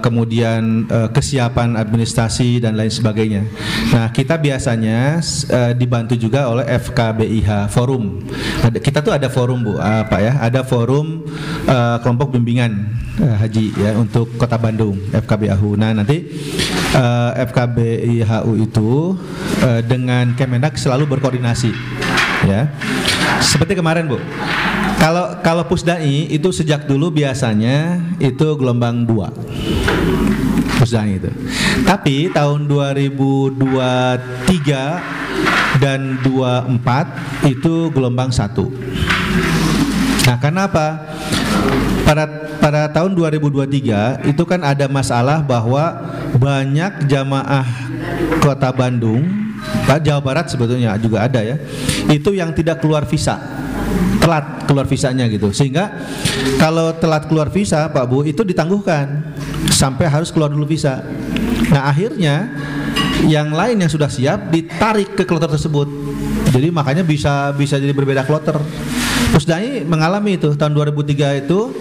Kemudian kesiapan administrasi dan lain sebagainya. Nah, kita biasanya dibantu juga oleh FKBIH Forum. Kita tuh ada forum Bu, Pak ya, ada forum kelompok bimbingan haji ya untuk Kota Bandung, FKBIHU. Nah, nanti FKBIHU itu dengan Kemenak selalu berkoordinasi ya. Seperti kemarin Bu. Kalau Pusdai itu sejak dulu biasanya itu gelombang 2 Pusdai itu. Tapi tahun 2023 dan 24 itu gelombang 1. Nah, karena apa? Pada tahun 2023 itu kan ada masalah bahwa banyak jamaah Kota Bandung, Jawa Barat sebetulnya juga ada ya, itu yang tidak keluar visa, telat keluar visanya gitu. Sehingga kalau telat keluar visa Pak Bu itu ditangguhkan sampai harus keluar dulu visa. Nah, akhirnya yang lain yang sudah siap ditarik ke kloter tersebut. Jadi makanya bisa jadi berbeda kloter. Pusdai mengalami itu tahun 2003 itu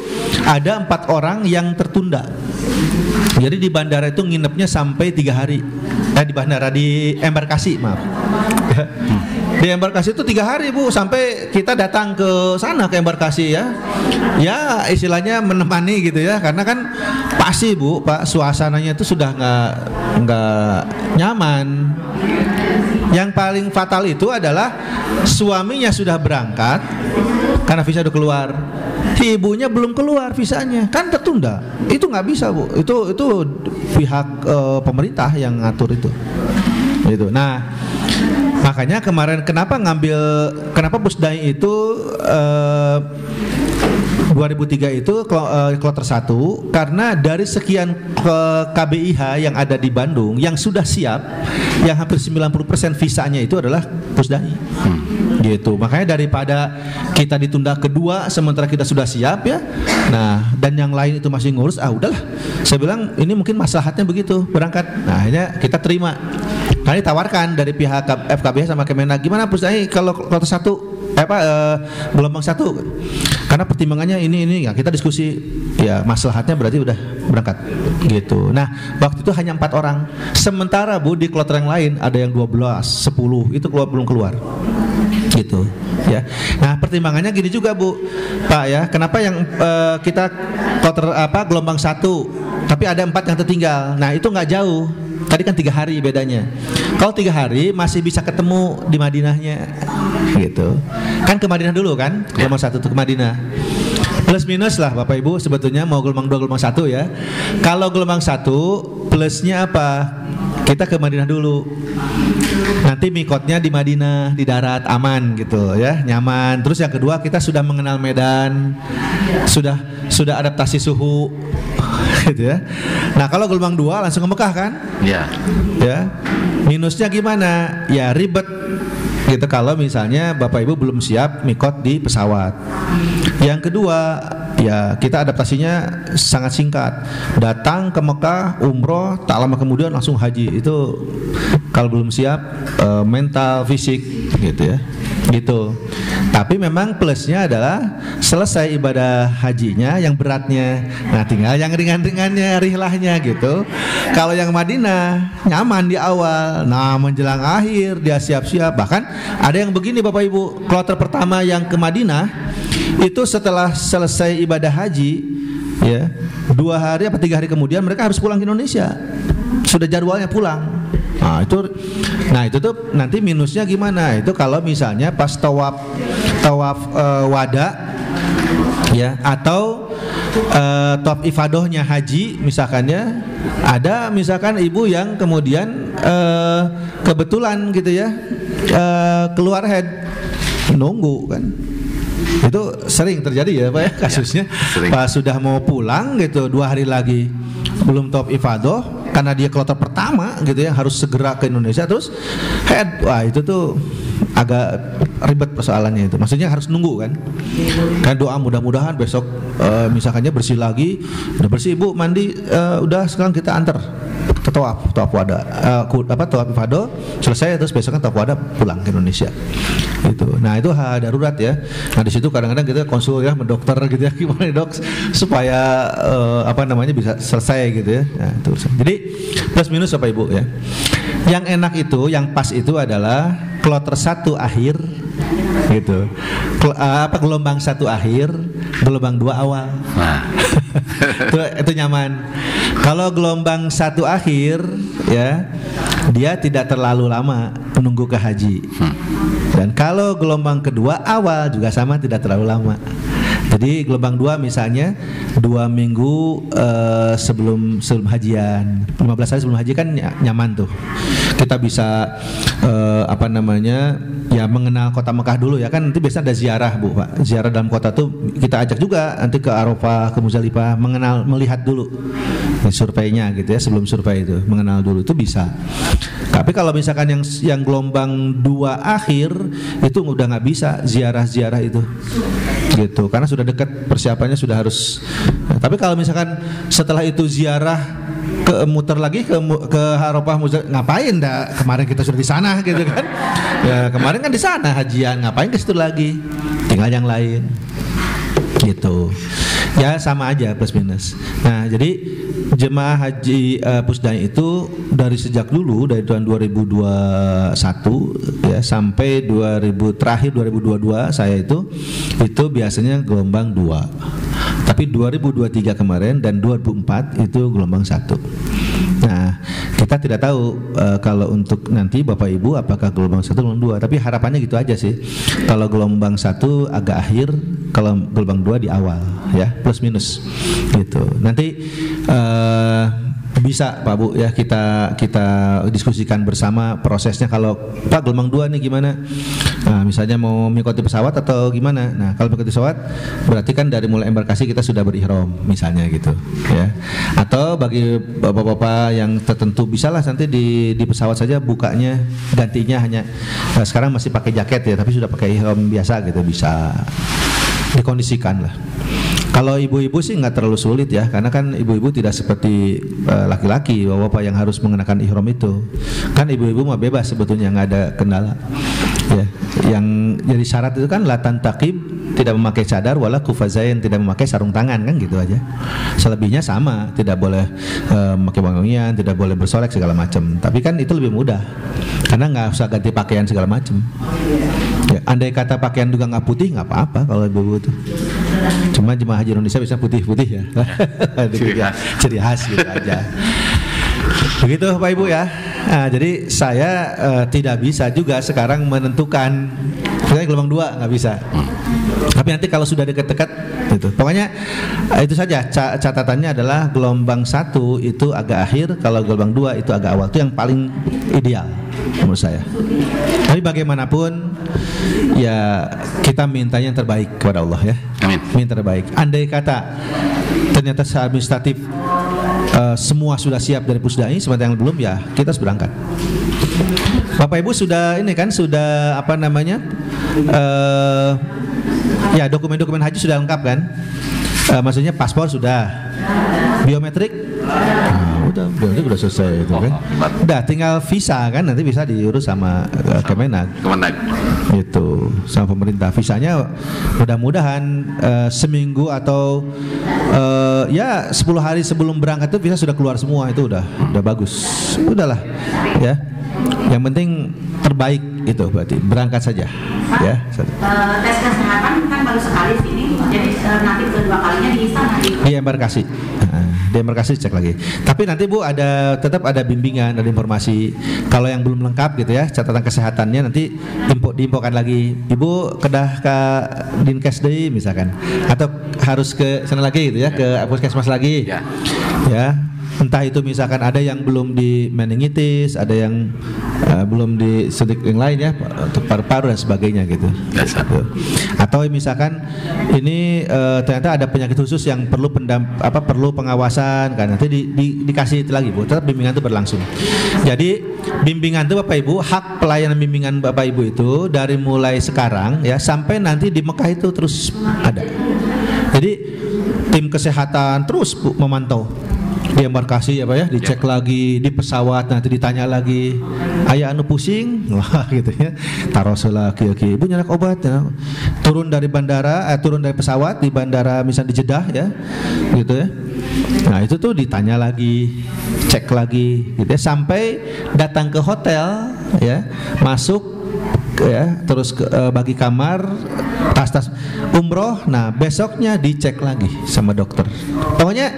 ada 4 orang yang tertunda. Jadi di bandara itu nginepnya sampai 3 hari. Di bandara di embarkasi maaf. Di embarkasi itu 3 hari Bu, sampai kita datang ke sana ke embarkasi ya. Ya istilahnya menemani gitu ya, karena kan pasti Bu, Pak, suasananya itu sudah nggak nyaman. Yang paling fatal itu adalah suaminya sudah berangkat karena visa udah keluar, ibunya belum keluar visanya, kan tertunda. Itu nggak bisa Bu, itu pihak pemerintah yang ngatur itu. Gitu. Nah, makanya kemarin kenapa Pusdai itu 2003 itu kloter 1, karena dari sekian KBIH yang ada di Bandung yang sudah siap, yang hampir 90% visanya itu adalah Pusdai. Gitu. Makanya daripada kita ditunda kedua sementara kita sudah siap ya. Nah, dan yang lain itu masih ngurus, udahlah. Saya bilang ini mungkin maslahatnya begitu, berangkat. Nah, akhirnya kita terima. Nah, ditawarkan dari pihak FKBH sama Kemenag, gimana Pusdai kalau kloter 1 gelombang 1, karena pertimbangannya ini ya, kita diskusi ya, maslahatnya berarti udah berangkat gitu. Nah, waktu itu hanya 4 orang, sementara Bu di kloter yang lain ada yang 12, 10 itu belum keluar gitu ya. Nah, pertimbangannya gini juga Bu, Pak ya, kenapa yang kita kloter gelombang 1 tapi ada 4 yang tertinggal. Nah, itu nggak jauh. Tadi kan 3 hari bedanya. Kalau 3 hari masih bisa ketemu di Madinahnya, gitu. Kan ke Madinah dulu kan, gelombang 1 itu ke Madinah. Plus minus lah Bapak Ibu sebetulnya mau gelombang 2, gelombang 1 ya. Kalau gelombang 1 plusnya apa? Kita ke Madinah dulu. Nanti mikotnya di Madinah, di darat aman gitu ya, nyaman. Terus yang kedua kita sudah mengenal medan, sudah adaptasi suhu. Gitu ya. Nah, kalau gelombang 2 langsung ke Mekah kan? Iya. Ya. Minusnya gimana? Ya ribet gitu kalau misalnya Bapak Ibu belum siap mikot di pesawat. Yang kedua, ya kita adaptasinya sangat singkat. Datang ke Mekah, umroh, tak lama kemudian langsung haji. Itu kalau belum siap mental, fisik gitu ya. Gitu. Tapi memang plusnya adalah selesai ibadah hajinya yang beratnya, nah tinggal yang ringan-ringannya, rihlahnya gitu. Kalau yang Madinah nyaman di awal, nah menjelang akhir dia siap-siap. Bahkan ada yang begini Bapak Ibu, kloter pertama yang ke Madinah itu setelah selesai ibadah haji ya, 2 hari apa 3 hari kemudian mereka harus pulang ke Indonesia, sudah jadwalnya pulang. Nah itu tuh nanti minusnya gimana? Itu kalau misalnya pas tawaf wada ya, atau tawaf ifadohnya haji misalkannya, ada misalkan ibu yang kemudian kebetulan gitu ya keluar head, nunggu kan. Itu sering terjadi ya Pak ya kasusnya. Pas sudah mau pulang gitu 2 hari lagi belum tawaf ifadoh, karena dia kloter pertama gitu ya, harus segera ke Indonesia terus head. Wah, itu tuh agak ribet persoalannya itu. Maksudnya harus nunggu kan. Kan doa mudah-mudahan besok misalkannya bersih lagi, udah bersih Ibu mandi, udah sekarang kita antar ke tawaf wada, tawaf ifadah selesai, terus besok kan tawaf wada pulang ke Indonesia. Gitu. Nah, itu hal darurat ya. Nah, di situ kadang-kadang kita konsul ya sama dokter gitu ya, gimana Dok supaya bisa selesai gitu ya. Nah, itu. Jadi plus minus Bapak Ibu ya. Yang enak itu, yang pas itu adalah kloter 1 akhir gitu. Gelombang 1 akhir, gelombang 2 awal. Nah. itu nyaman. Kalau gelombang 1 akhir ya, dia tidak terlalu lama menunggu ke haji. Dan kalau gelombang kedua awal juga sama, tidak terlalu lama. Jadi gelombang 2 misalnya 2 minggu sebelum hajian, 15 hari sebelum haji kan nyaman tuh. Kita bisa ya mengenal kota Mekah dulu ya kan, nanti biasanya ada ziarah Bu Pak. Ziarah dalam kota tuh kita ajak juga nanti ke Arafah, ke Muzdalifah, melihat dulu surveinya gitu ya, sebelum survei itu mengenal dulu itu bisa. Tapi kalau misalkan yang gelombang 2 akhir itu udah nggak bisa ziarah-ziarah itu gitu, karena sudah dekat persiapannya sudah harus. Tapi kalau misalkan setelah itu ziarah muter lagi ke Arafah, ngapain dah, kemarin kita sudah di sana gitu kan ya, kemarin kan di sana hajian, ngapain ke situ lagi, tinggal yang lain gitu ya, sama aja plus minus. Nah jadi jemaah haji Pusdai itu dari sejak dulu dari tahun 2021 ya sampai 2022 saya itu biasanya gelombang 2. Tapi 2023 kemarin dan 2004 itu gelombang 1. Nah, kita tidak tahu kalau untuk nanti Bapak Ibu apakah gelombang 1 gelombang 2, tapi harapannya gitu aja sih. Kalau gelombang 1 agak akhir, kalau gelombang 2 di awal ya, plus minus gitu. Nanti bisa Pak Bu ya kita diskusikan bersama prosesnya. Kalau Pak gelombang 2 nih gimana? Nah, misalnya mau mengikuti pesawat atau gimana? Nah, kalau mengikuti pesawat berarti kan dari mulai embarkasi kita sudah berihram misalnya gitu ya. Atau bagi bapak-bapak yang tertentu bisalah nanti di pesawat saja bukanya gantinya hanya sekarang masih pakai jaket ya, tapi sudah pakai ihram biasa gitu, bisa dikondisikan lah. Kalau ibu-ibu sih nggak terlalu sulit ya, karena kan ibu-ibu tidak seperti laki-laki, bapak-bapak yang harus mengenakan ihram itu. Kan ibu-ibu mah bebas sebetulnya, nggak ada kendala. Ya, yang jadi syarat itu kan latan taqib, tidak memakai cadar, wala kufazain, tidak memakai sarung tangan, kan gitu aja. Selebihnya sama, tidak boleh memakai wangian, tidak boleh bersolek segala macam. Tapi kan itu lebih mudah, karena nggak usah ganti pakaian segala macam. Ya, andai kata pakaian juga nggak putih, nggak apa-apa kalau ibu-ibu itu. Cuma jemaah haji Indonesia bisa putih-putih ya. Ciri khas gitu aja. Begitu Pak Ibu ya. Nah, jadi saya tidak bisa juga sekarang menentukan misalnya gelombang 2 nggak bisa. Tapi nanti kalau sudah dekat-dekat itu. Pokoknya itu saja catatannya adalah gelombang 1 itu agak akhir, kalau gelombang 2 itu agak awal. Itu yang paling ideal menurut saya. Tapi bagaimanapun ya kita mintanya yang terbaik kepada Allah ya. Amin. Minta terbaik. Andai kata ternyata secara administratif semua sudah siap dari Pusdai, sementara yang belum ya kita harus berangkat. Bapak Ibu sudah ini kan sudah apa namanya ya dokumen-dokumen haji sudah lengkap kan? Maksudnya paspor sudah, biometrik udah selesai itu kan. Udah tinggal visa kan, nanti bisa diurus sama Kemenak. Itu sama pemerintah. Visanya mudah-mudahan seminggu atau ya 10 hari sebelum berangkat itu visa sudah keluar semua, itu udah bagus. Udahlah ya. Yang penting terbaik itu berarti berangkat saja ya. Tes kesehatan kan baru sekali sini, jadi nanti kedua kalinya di sana di embarkasi. Di embarkasi cek lagi. Tapi nanti Bu tetap ada bimbingan, ada informasi. Kalau yang belum lengkap gitu ya, catatan kesehatannya nanti diinfokan lagi. Ibu kedah ke Dinkes deui misalkan, atau harus ke sana lagi gitu ya, ke puskesmas lagi. Ya. Entah itu misalkan ada yang belum di meningitis, ada yang belum di sedik yang lain ya, untuk paru-paru dan sebagainya gitu. Atau misalkan ini ternyata ada penyakit khusus yang perlu perlu pengawasan kan, nanti dikasih itu lagi Bu. Tetap bimbingan itu berlangsung. Jadi bimbingan itu Bapak Ibu, hak pelayanan bimbingan Bapak Ibu itu dari mulai sekarang ya sampai nanti di Mekah itu terus ada. Jadi tim kesehatan terus Bu memantau. Di embarkasi apa ya, dicek lagi, di pesawat nanti ditanya lagi, aya anu pusing, wah gitu ya, tarosolah kieu-kieu, ibu nyanak obat ya. Turun dari bandara, turun dari pesawat di bandara misalnya di Jeddah ya, gitu ya. Nah itu tuh ditanya lagi, cek lagi, gitu ya, sampai datang ke hotel ya, masuk ya, terus bagi kamar, tas umroh. Nah besoknya dicek lagi sama dokter. Pokoknya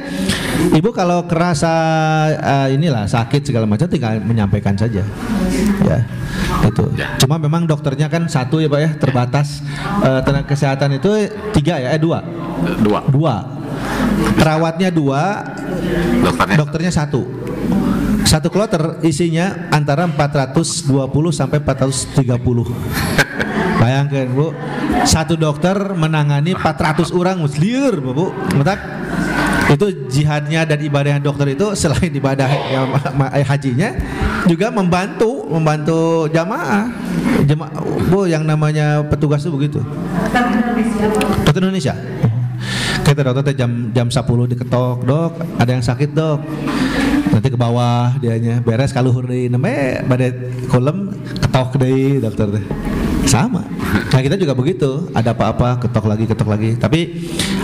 ibu kalau kerasa inilah sakit segala macam tinggal menyampaikan saja ya itu. Cuma memang dokternya kan satu ya Pak ya, terbatas. Tenaga kesehatan itu 3 ya, 2 perawatnya 2, dokternya 1 kloter isinya antara 420 sampai 430. Bayangkan Bu, satu dokter menangani 400 orang musliur Bu. Mentak itu jihadnya dan ibadahnya dokter itu selain ibadah hajinya juga membantu jamaah Bu, yang namanya petugas itu begitu. Dokter Indonesia. Kita dokter jam 10 diketok, dok ada yang sakit dok, nanti ke bawah dianya beres kaluhur deui nembe bade kolom ketok deui dokter teh. Sama. Nah kita juga begitu. Ada apa-apa ketok lagi. Tapi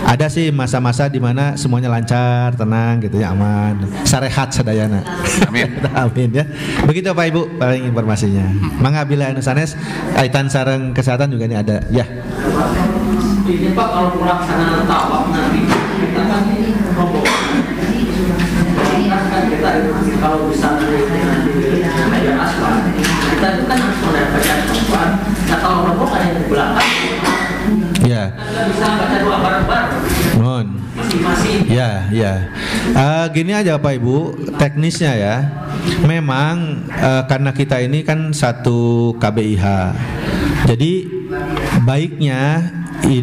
ada sih masa-masa di mana semuanya lancar, tenang gitu ya, aman. Sarehat sadayana. Amin. Amin ya. Begitu Pak Ibu paling informasinya. Mangga bila anu sanes kaitan sareng kesehatan juga ini ada. Ya. Ini Pak kalau pelaksanaan tawaf nanti kita kan rombongan. Kan kita kalau bisa nanti Hajar Aswad, kita itu kan harus mendapatkan Aswad. Nah kalau rombongan yang di belakang, Ya. kita bisa baca doa bareng-bareng. Mohon. Masing-masing. Ya. Gini aja Pak Ibu, teknisnya ya. Memang karena kita ini kan satu KBIH. Jadi baiknya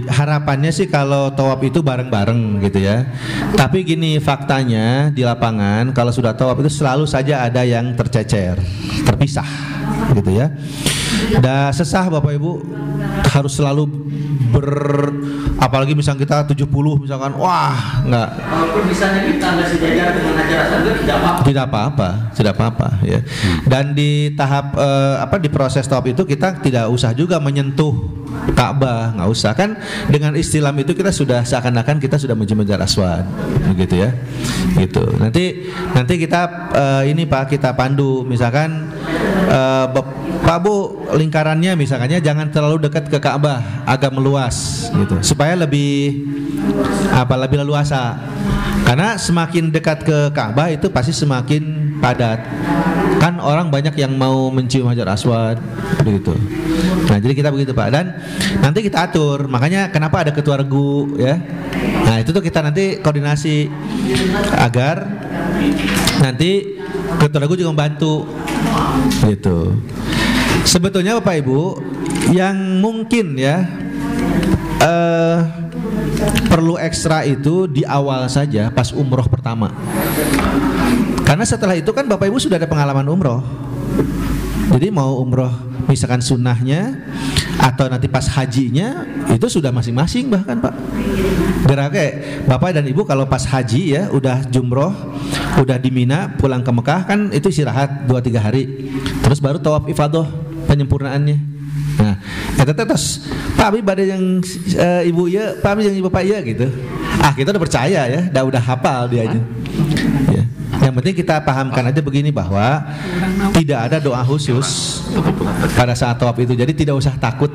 harapannya sih kalau tawaf itu bareng-bareng gitu ya. Tapi gini faktanya di lapangan kalau sudah tawaf itu selalu saja ada yang tercecer, terpisah gitu ya. Dan sesah Bapak Ibu harus selalu apalagi misalnya kita 70 misalkan, wah enggak. Walaupun misalnya kita nggak sejajar dengan Hajar Aswad tidak apa-apa ya. Dan di tahap di proses tawaf itu kita tidak usah juga menyentuh Ka'bah, nggak usah kan. Dengan istilam itu kita sudah seakan-akan kita sudah mencium Hajar Aswad begitu ya. Gitu. Nanti kita ini Pak kita pandu misalkan Pak Bu lingkarannya misalkannya jangan terlalu dekat ke Ka'bah, agak meluas gitu supaya lebih leluasa. Karena semakin dekat ke Ka'bah itu pasti semakin padat. Kan orang banyak yang mau mencium Hajar Aswad begitu. Nah, jadi kita begitu Pak. Dan nanti kita atur. Makanya kenapa ada ketua regu ya. Nah, itu tuh kita nanti koordinasi agar nanti ketua regu juga membantu gitu. Sebetulnya Bapak Ibu yang mungkin ya perlu ekstra itu di awal saja pas umroh pertama. Karena setelah itu kan Bapak Ibu sudah ada pengalaman umroh. Jadi mau umroh misalkan sunnahnya atau nanti pas hajinya itu sudah masing-masing bahkan Pak. Gerake Bapak dan Ibu kalau pas haji ya udah jumroh, udah di Mina, pulang ke Mekah kan itu istirahat 2-3 hari. Terus baru tawaf ifadah penyempurnaannya. Nah, terus Pak Abi badai yang ibu ya, Pak Abi yang ibu Pak ya gitu. Kita udah percaya ya, udah hafal dia aja. Ya. Yang penting kita pahamkan aja begini bahwa tidak ada doa khusus pada saat tawaf itu. Jadi tidak usah takut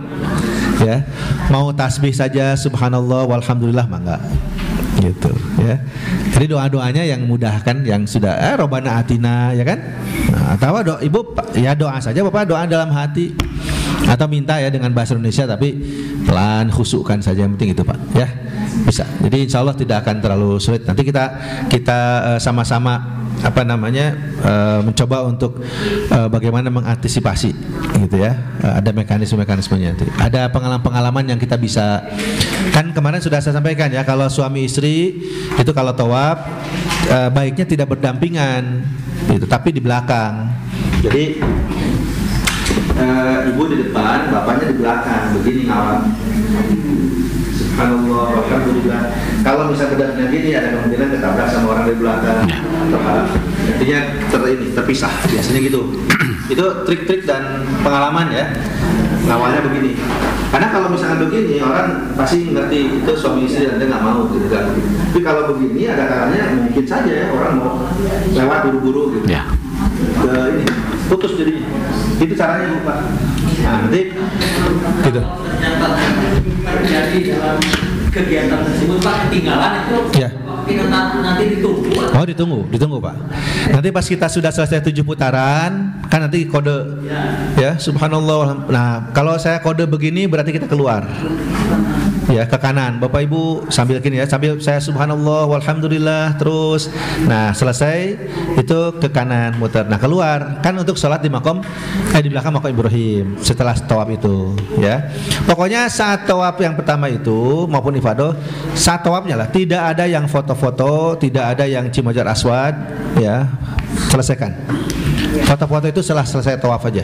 ya. Mau tasbih saja subhanallah walhamdulillah mangga. Gitu ya. Jadi doa-doanya yang mudah kan, yang sudah Robbana atina ya kan. Nah, atau Ibu ya doa saja Bapak doa dalam hati atau minta ya dengan bahasa Indonesia tapi pelan khusukkan saja yang penting itu Pak ya. Bisa. Jadi insya Allah tidak akan terlalu sulit. Nanti kita sama-sama mencoba untuk bagaimana mengantisipasi gitu ya. Ada mekanismenya nanti. Ada pengalaman-pengalaman yang kita bisa. Kan kemarin sudah saya sampaikan ya, kalau suami istri itu kalau tawaf baiknya tidak berdampingan gitu, tapi di belakang. Jadi ibu di depan, bapaknya di belakang, begini ngawal. Subhanallah, alhamdulillah. Kalau misalnya kedapnya gini ada kemungkinan ketabrak sama orang dari belakang. Artinya terpisah. Biasanya gitu. Itu trik-trik dan pengalaman ya. Ngawalnya begini. Karena kalau misalnya begini orang pasti ngerti itu suami istri dan dia nggak mau gitu kan. Tapi kalau begini ada kalanya mungkin saja ya orang mau lewat buru-buru gitu. Ya. Ini putus jadinya. Itu caranya Pak. Nah, nanti gitu. Terjadi dalam kegiatan tersebut Pak ketinggalan itu ya. Kita nanti ditunggu. Ditunggu Pak. Nanti pas kita sudah selesai 7 putaran kan nanti kode ya subhanallah. Nah kalau saya kode begini berarti kita keluar ya ke kanan. Bapak Ibu sambil gini ya, sambil saya subhanallah walhamdulillah terus. Nah selesai itu ke kanan muter. Nah keluar kan untuk sholat di di belakang makom Ibrahim setelah tawaf itu ya. Pokoknya saat tawaf yang pertama itu maupun ifadah saat tawafnya lah tidak ada yang foto-foto, tidak ada yang cium Hajar Aswad ya. Selesaikan foto-foto itu setelah selesai tawaf aja.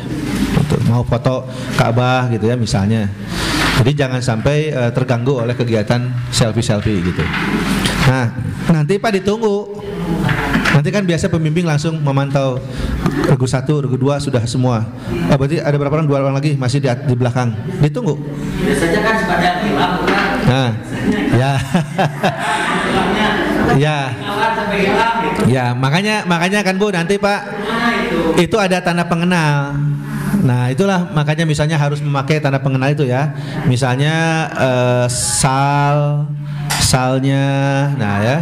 Mau foto Ka'bah gitu ya misalnya. Jadi jangan sampai terganggu oleh kegiatan selfie gitu. Nah, nanti Pak ditunggu. Nanti kan biasa pembimbing langsung memantau Regu 1, regu 2 sudah semua. Oh, berarti ada berapa orang? 2 orang lagi masih di belakang. Ditunggu. Biasanya kan suka ada hilang kan. Nah, ya. Ya. Sampai hilang gitu. Ya, makanya kan Bu nanti Pak itu ada tanda pengenal. Nah, itulah makanya misalnya harus memakai tanda pengenal itu ya. Misalnya salnya, nah ya,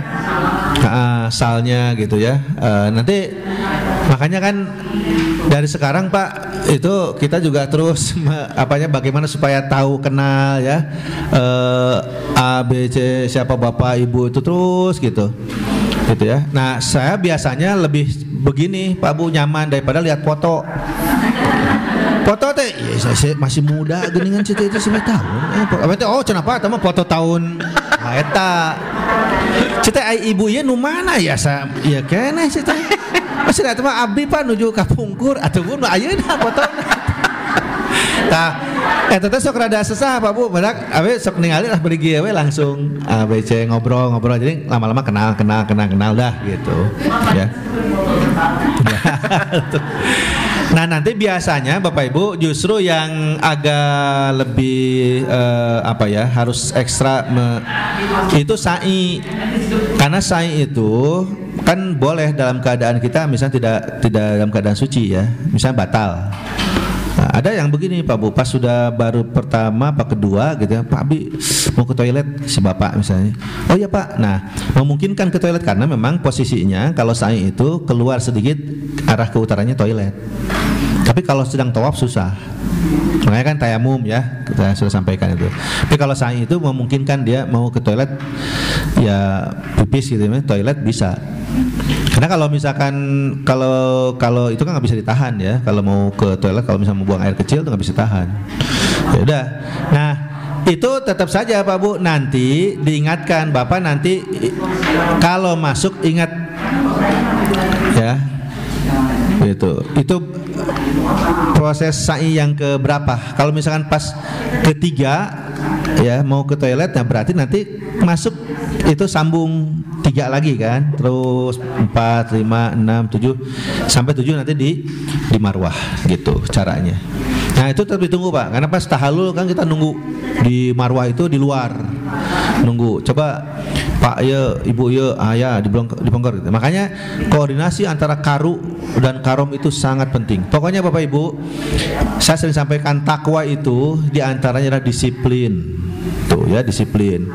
salnya gitu ya. Nanti makanya kan dari sekarang Pak itu kita juga terus bagaimana supaya tahu kenal ya, A B C siapa bapak ibu itu terus gitu ya. Nah saya biasanya lebih begini Pak Bu, nyaman daripada lihat foto. Foto teh, ya saya masih muda, geningan cerita itu 9 tahun. Oh, kenapa? Tama foto tahun, eta. Cerita ibu ya nu mana ya sa? Ya kene cerita. Masih ada mah abdi Pak nuju ka Pungkur ataupun ayeuna foto. Tah, eta teh sok rada sesah Pak Bu, badak awe sok ningali lah beri we langsung ABC ngobrol. Jadi lama-lama kenal dah gitu. Ya. Nah nanti biasanya Bapak Ibu justru yang agak lebih harus ekstra itu sa'i, karena sa'i itu kan boleh dalam keadaan kita misalnya tidak dalam keadaan suci ya, misalnya batal. Nah, ada yang begini Pak Bu, pas sudah baru pertama apa kedua gitu ya, Pak Abi mau ke toilet si bapak misalnya. Oh ya Pak, nah memungkinkan ke toilet karena memang posisinya kalau sa'i itu keluar sedikit arah ke utaranya toilet. Tapi kalau sedang tawaf susah. Makanya kan tayamum ya, kita sudah sampaikan itu. Tapi kalau sa'i itu memungkinkan dia mau ke toilet ya pipis gitu ya, toilet bisa. Karena kalau misalkan kalau itu kan nggak bisa ditahan ya. Kalau mau ke toilet, kalau misalnya mau buang air kecil itu nggak bisa tahan. Ya udah. Nah itu tetap saja Pak Bu, nanti diingatkan Bapak nanti kalau masuk ingat ya. Itu proses sa'i yang ke berapa? Kalau misalkan pas ketiga ya mau ke toilet, nah berarti nanti masuk itu sambung 3 lagi kan, terus 4, 5, 6, 7 sampai 7 nanti di marwah gitu caranya. Nah itu tetap ditunggu Pak, karena pas tahallul kan kita nunggu di marwah itu di luar nunggu. Coba Pak ya, Ibu ya, ayah dibongkar gitu. Makanya koordinasi antara karu dan karom itu sangat penting. Pokoknya Bapak Ibu, saya sering sampaikan takwa itu diantaranya adalah disiplin. Tuh ya, disiplin.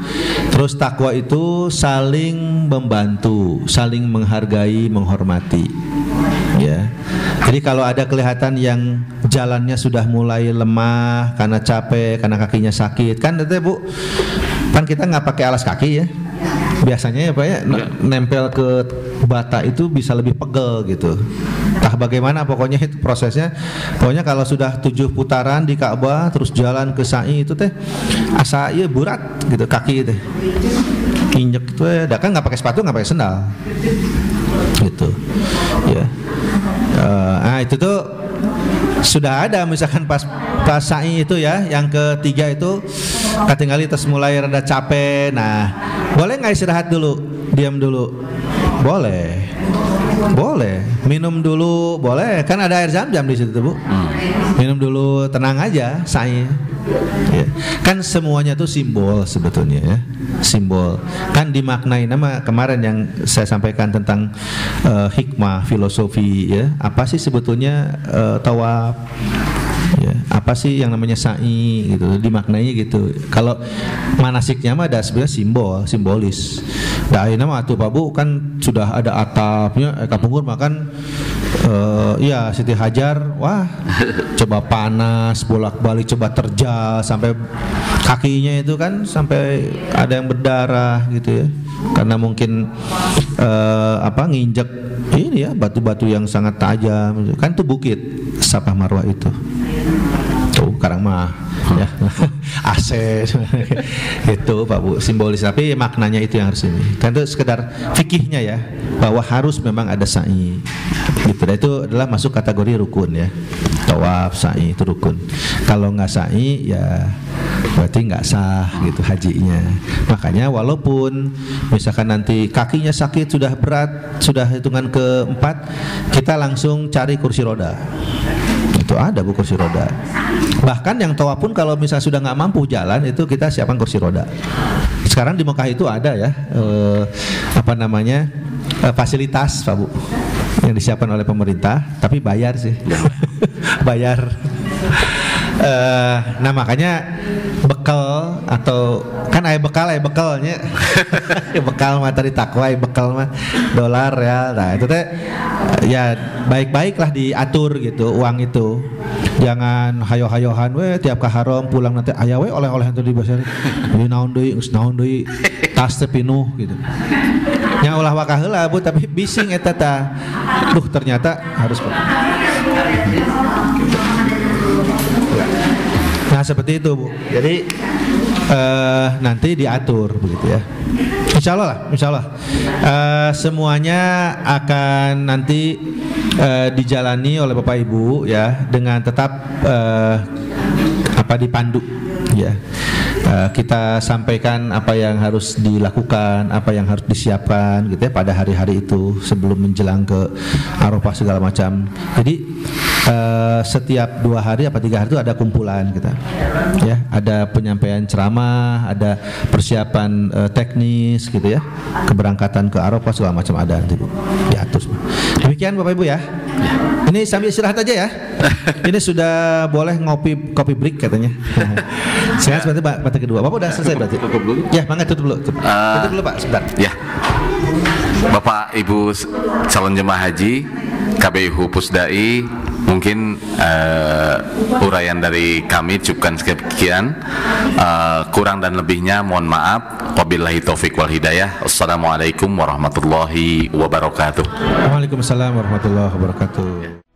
Terus takwa itu saling membantu, saling menghargai, menghormati. Ya. Jadi kalau ada kelihatan yang jalannya sudah mulai lemah karena capek, karena kakinya sakit, kan itu Bu, kan kita nggak pakai alas kaki ya. Biasanya ya Pak ya, nempel ke bata itu bisa lebih pegel gitu. Entah bagaimana pokoknya itu prosesnya. Pokoknya kalau sudah 7 putaran di Ka'bah terus jalan ke sa'i itu teh asa ieu berat gitu kaki itu. Injek itu ya, kan nggak pakai sepatu, nggak pakai sendal. Gitu. Ya. Nah itu tuh sudah ada misalkan pas sa'i itu ya, yang ketiga itu katingali terus mulai rada capek. Nah, boleh nggak istirahat dulu, diam dulu? Boleh, minum dulu, boleh. Kan ada air zam-zam di situ Bu. Minum dulu, tenang aja, sa'i. Ya. Kan semuanya tuh simbol sebetulnya ya, simbol. Kan dimaknai nama kemarin yang saya sampaikan tentang hikmah, filosofi ya. Apa sih sebetulnya tawaf? Ya, apa sih yang namanya sa'i gitu, dimaknainya gitu. Kalau manasiknya mah ada sebenarnya simbolis. Da ayeuna mah atuh Pak Bu kan sudah ada atapnya, kapungkur makan iya Siti Hajar, wah coba panas bolak-balik, coba terjal sampai kakinya itu kan sampai ada yang berdarah gitu ya. Karena mungkin nginjek ini ya batu-batu yang sangat tajam kan, itu bukit Safa Marwah itu. Tuh sekarang mah ya. AC itu Pak Bu, simbolis, tapi maknanya itu yang harus ini. Kan itu sekedar fikihnya ya, bahwa harus memang ada sa'i. Gitu. Dan itu adalah masuk kategori rukun ya. Tawaf, sa'i itu rukun. Kalau nggak sa'i ya berarti nggak sah gitu hajinya. Makanya walaupun misalkan nanti kakinya sakit, sudah berat, sudah hitungan keempat, kita langsung cari kursi roda. Itu ada Bu kursi roda. Bahkan yang tawaf pun kalau misalnya sudah nggak mampu jalan, itu kita siapkan kursi roda. Sekarang di Mekah itu ada ya fasilitas Pak Bu yang disiapkan oleh pemerintah, tapi bayar sih. Bayar. Nah makanya bekal atau kan bekalnya bekal mah tadi takwa, bekal mah dolar ya. Nah itu teh ya baik-baiklah diatur gitu uang itu. Jangan hayo-hayohan we tiap ka haram pulang nanti aya we oleh-oleh itu di basar. Ieu naon deui tas teh pinuh gitu. Nya ulah wakah heula Bu, tapi bising eta tah. Duh ternyata harus nah seperti itu Bu. Jadi nanti diatur begitu ya. Insya Allah semuanya akan nanti dijalani oleh Bapak Ibu ya, dengan tetap dipandu ya. Kita sampaikan apa yang harus dilakukan, apa yang harus disiapkan gitu ya pada hari-hari itu sebelum menjelang ke Arafah segala macam. Jadi setiap 2 hari apa 3 hari itu ada kumpulan kita ya, ada penyampaian ceramah, ada persiapan teknis gitu ya, keberangkatan ke Arafah segala macam ada nanti Bu, diatur. Demikian Bapak Ibu ya. Ini sambil istirahat aja ya. Ini sudah boleh kopi break katanya. Sekarang seperti batas kedua. Bapak udah selesai berarti? Tutup dulu. Ya, tutup dulu. Tutup dulu Pak, sebentar. Ya. Bapak Ibu calon jemaah haji KBIHU Pusdai, mungkin uraian dari kami cukupkan sekian. Kurang dan lebihnya mohon maaf. Wabillahi taufik wal hidayah. Assalamualaikum warahmatullahi wabarakatuh. Waalaikumsalam warahmatullahi wabarakatuh.